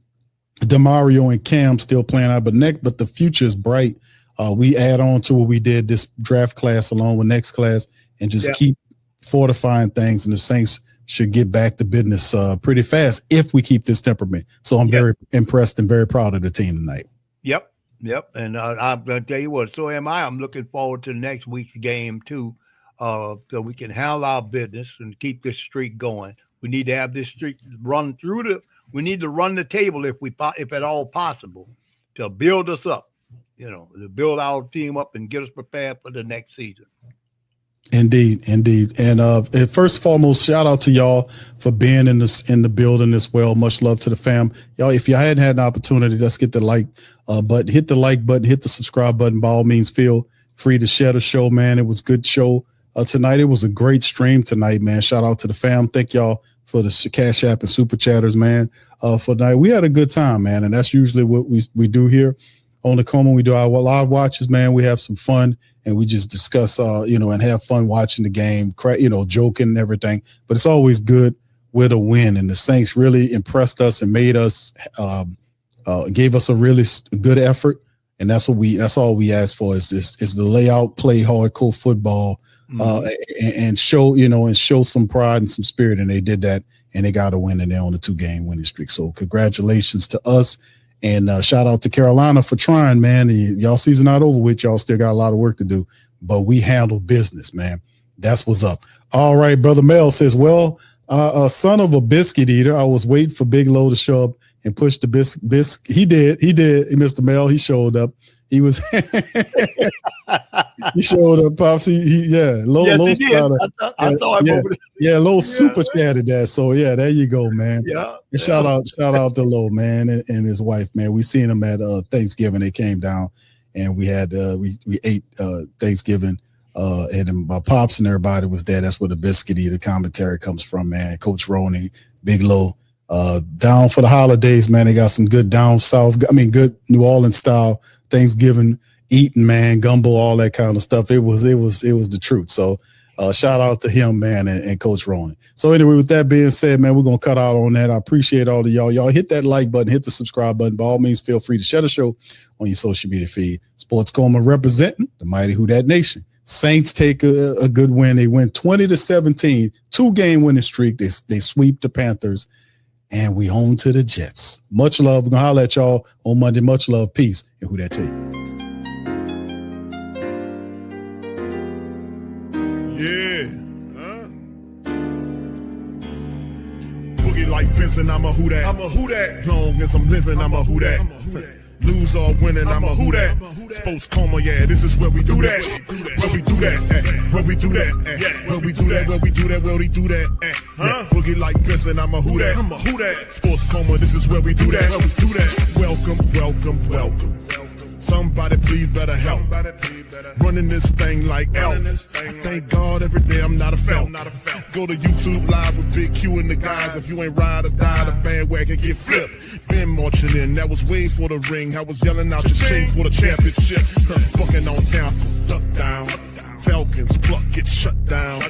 [SPEAKER 1] DeMario and Cam still playing out, but the future is bright. We add on to what we did this draft class along with next class and just keep fortifying things, and the Saints should get back to business pretty fast if we keep this temperament. So I'm very impressed and very proud of the team tonight.
[SPEAKER 3] Yep. Yep, and I'm gonna tell you what. So am I. I'm looking forward to next week's game too, so we can handle our business and keep this streak going. We need to have this streak run through the. We need to run the table if at all possible, to build us up. To build our team up and get us prepared for the next season.
[SPEAKER 1] Indeed. And first and foremost, shout out to y'all for being in the building as well. Much love to the fam. Y'all, if you hadn't had an opportunity, let's get the like button, hit the like button, hit the subscribe button. By all means, feel free to share the show, man. It was a good show tonight. It was a great stream tonight, man. Shout out to the fam. Thank y'all for the Cash App and Super Chatters, man. For tonight, we had a good time, man. And that's usually what we do here on the Coma. We do our live watches, man. We have some fun. And we just discuss, and have fun watching the game, joking and everything. But it's always good with a win. And the Saints really impressed us and made us, gave us a really good effort. And that's all we ask for is the layout, play hardcore football, and show some pride and some spirit. And they did that, and they got a win, and they're on a 2-game winning streak. So congratulations to us. And shout out to Carolina for trying, man. Y'all season not over with. Y'all still got a lot of work to do, but we handled business, man. That's what's up. All right, Brother Mel says, well, son of a biscuit eater, I was waiting for Big Low to show up and push the biscuit. He did, Mr. Mel. He showed up. He was he showed up, Pops. Low
[SPEAKER 3] he did. I saw him over there.
[SPEAKER 1] Yeah, Low super chatted that. So yeah, there you go, man.
[SPEAKER 3] Yeah.
[SPEAKER 1] And shout out to Low, man, and his wife, man. We seen him at Thanksgiving. They came down and we had we ate Thanksgiving. And my Pops and everybody was there. That's where the biscuit eater commentary comes from, man. Coach Roney, Big Low. Down for the holidays, man. They got some good down south, good New Orleans style Thanksgiving eating, man, gumbo, all that kind of stuff. It was the truth. So shout out to him, man, and Coach Roney. So anyway, with that being said, man, we're gonna cut out on that. I appreciate all of y'all. Y'all hit that like button, hit the subscribe button. By all means, feel free to share the show on your social media feed. Sports Coma representing the mighty Who Dat Nation. Saints take a good win. They win 20-17, 2-game winning streak. They sweep the Panthers. And we on to the Jets. Much love. We're going to holler at y'all on Monday. Much love. Peace. And Who Dat to you?
[SPEAKER 14] Yeah. Boogie like Benson, I'm a Who Dat. I'm a Who Dat. Long as I'm living, I'm a Who Dat. Lose or winning, I'm a Who Dat. Sports Coma, yeah, this is where we do that. Where we do that, where we do that, where we do that, where we do that, where we do that. Boogie like Benson, I'm a Who Dat. I'm a Who Dat. Sports Coma, this is where we do that. Where we do that. Welcome. Somebody please better help. Running this thing like Elf. I thank God every day I'm not a felt. Go to YouTube Live with Big Q and the guys. If you ain't ride or die, the bandwagon get flipped. Been marching in, that was way for the ring. I was yelling out your shade for the championship. Bucking on town, duck down. Falcons, pluck, get shut down.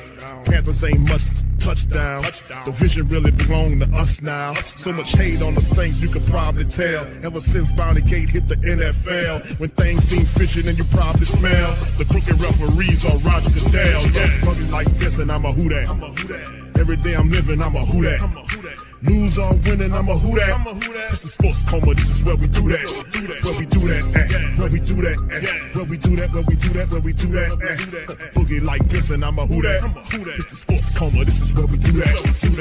[SPEAKER 14] Panthers ain't much touchdown. The vision really belong to us now. So much hate on the Saints, you could probably tell. Ever since Bounty Gate hit the NFL, when things seem fishy, and you probably smell the crooked referees or Roger Goodell. Probably like this, and I'm a Who Dat. Every day I'm living, I'm a Who Dat. Lose or winning, I'm a Who Dat. It's the Sports Coma, this is where we do that. Where we do that, where we do that, where we do that, where we do that, where we do that. Boogie like Benson, I'm a Who Dat. It's the Sports Coma, this is where we do that.
[SPEAKER 2] You're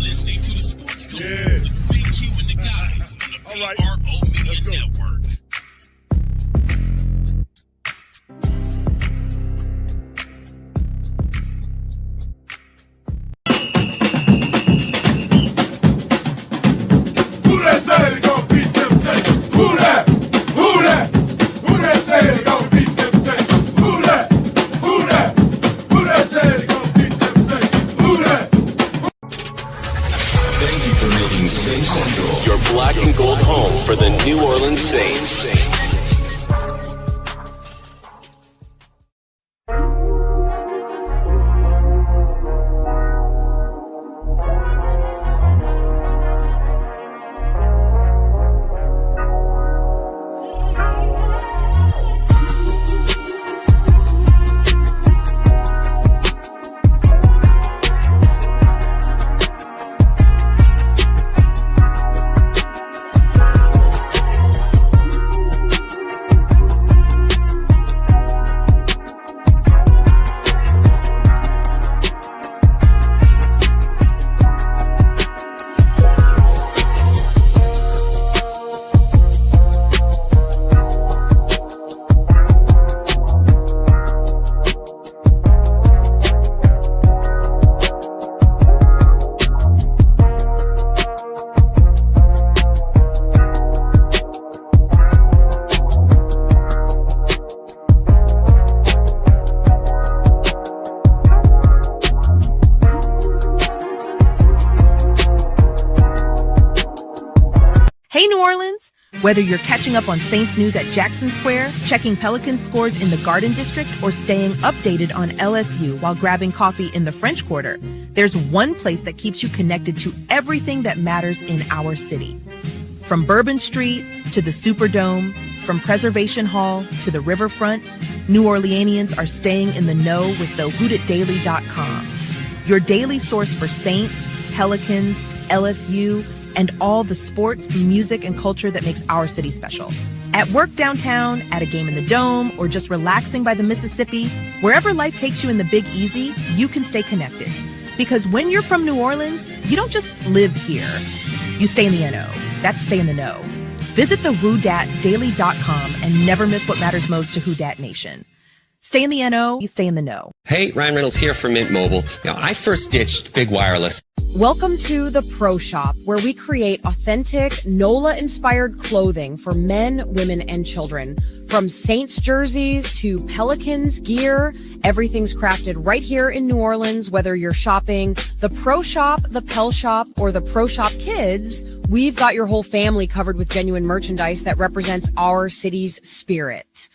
[SPEAKER 2] listening to the Sports Coma with Big Q and the guys on the PRO Media Network.
[SPEAKER 15] Your black and gold home for the New Orleans Saints.
[SPEAKER 16] New Orleans? Whether you're catching up on Saints news at Jackson Square, checking Pelicans scores in the Garden District, or staying updated on LSU while grabbing coffee in the French Quarter, there's one place that keeps you connected to everything that matters in our city. From Bourbon Street to the Superdome, from Preservation Hall to the riverfront, New Orleanians are staying in the know with thehootitdaily.com. Your daily source for Saints, Pelicans, LSU, and all the sports, music, and culture that makes our city special. At work downtown, at a game in the Dome, or just relaxing by the Mississippi, wherever life takes you in the Big Easy, you can stay connected. Because when you're from New Orleans, you don't just live here. You stay in the NO. That's stay in the know. Visit thehootitdaily.com and never miss what matters most to Who Dat Nation. Stay in the NO, you stay in the know.
[SPEAKER 17] Hey, Ryan Reynolds here from Mint Mobile. I first ditched big wireless.
[SPEAKER 18] Welcome to the Pro Shop, where we create authentic NOLA-inspired clothing for men, women, and children. From Saints jerseys to Pelicans gear, everything's crafted right here in New Orleans. Whether you're shopping the Pro Shop, the Pel Shop, or the Pro Shop Kids, we've got your whole family covered with genuine merchandise that represents our city's spirit.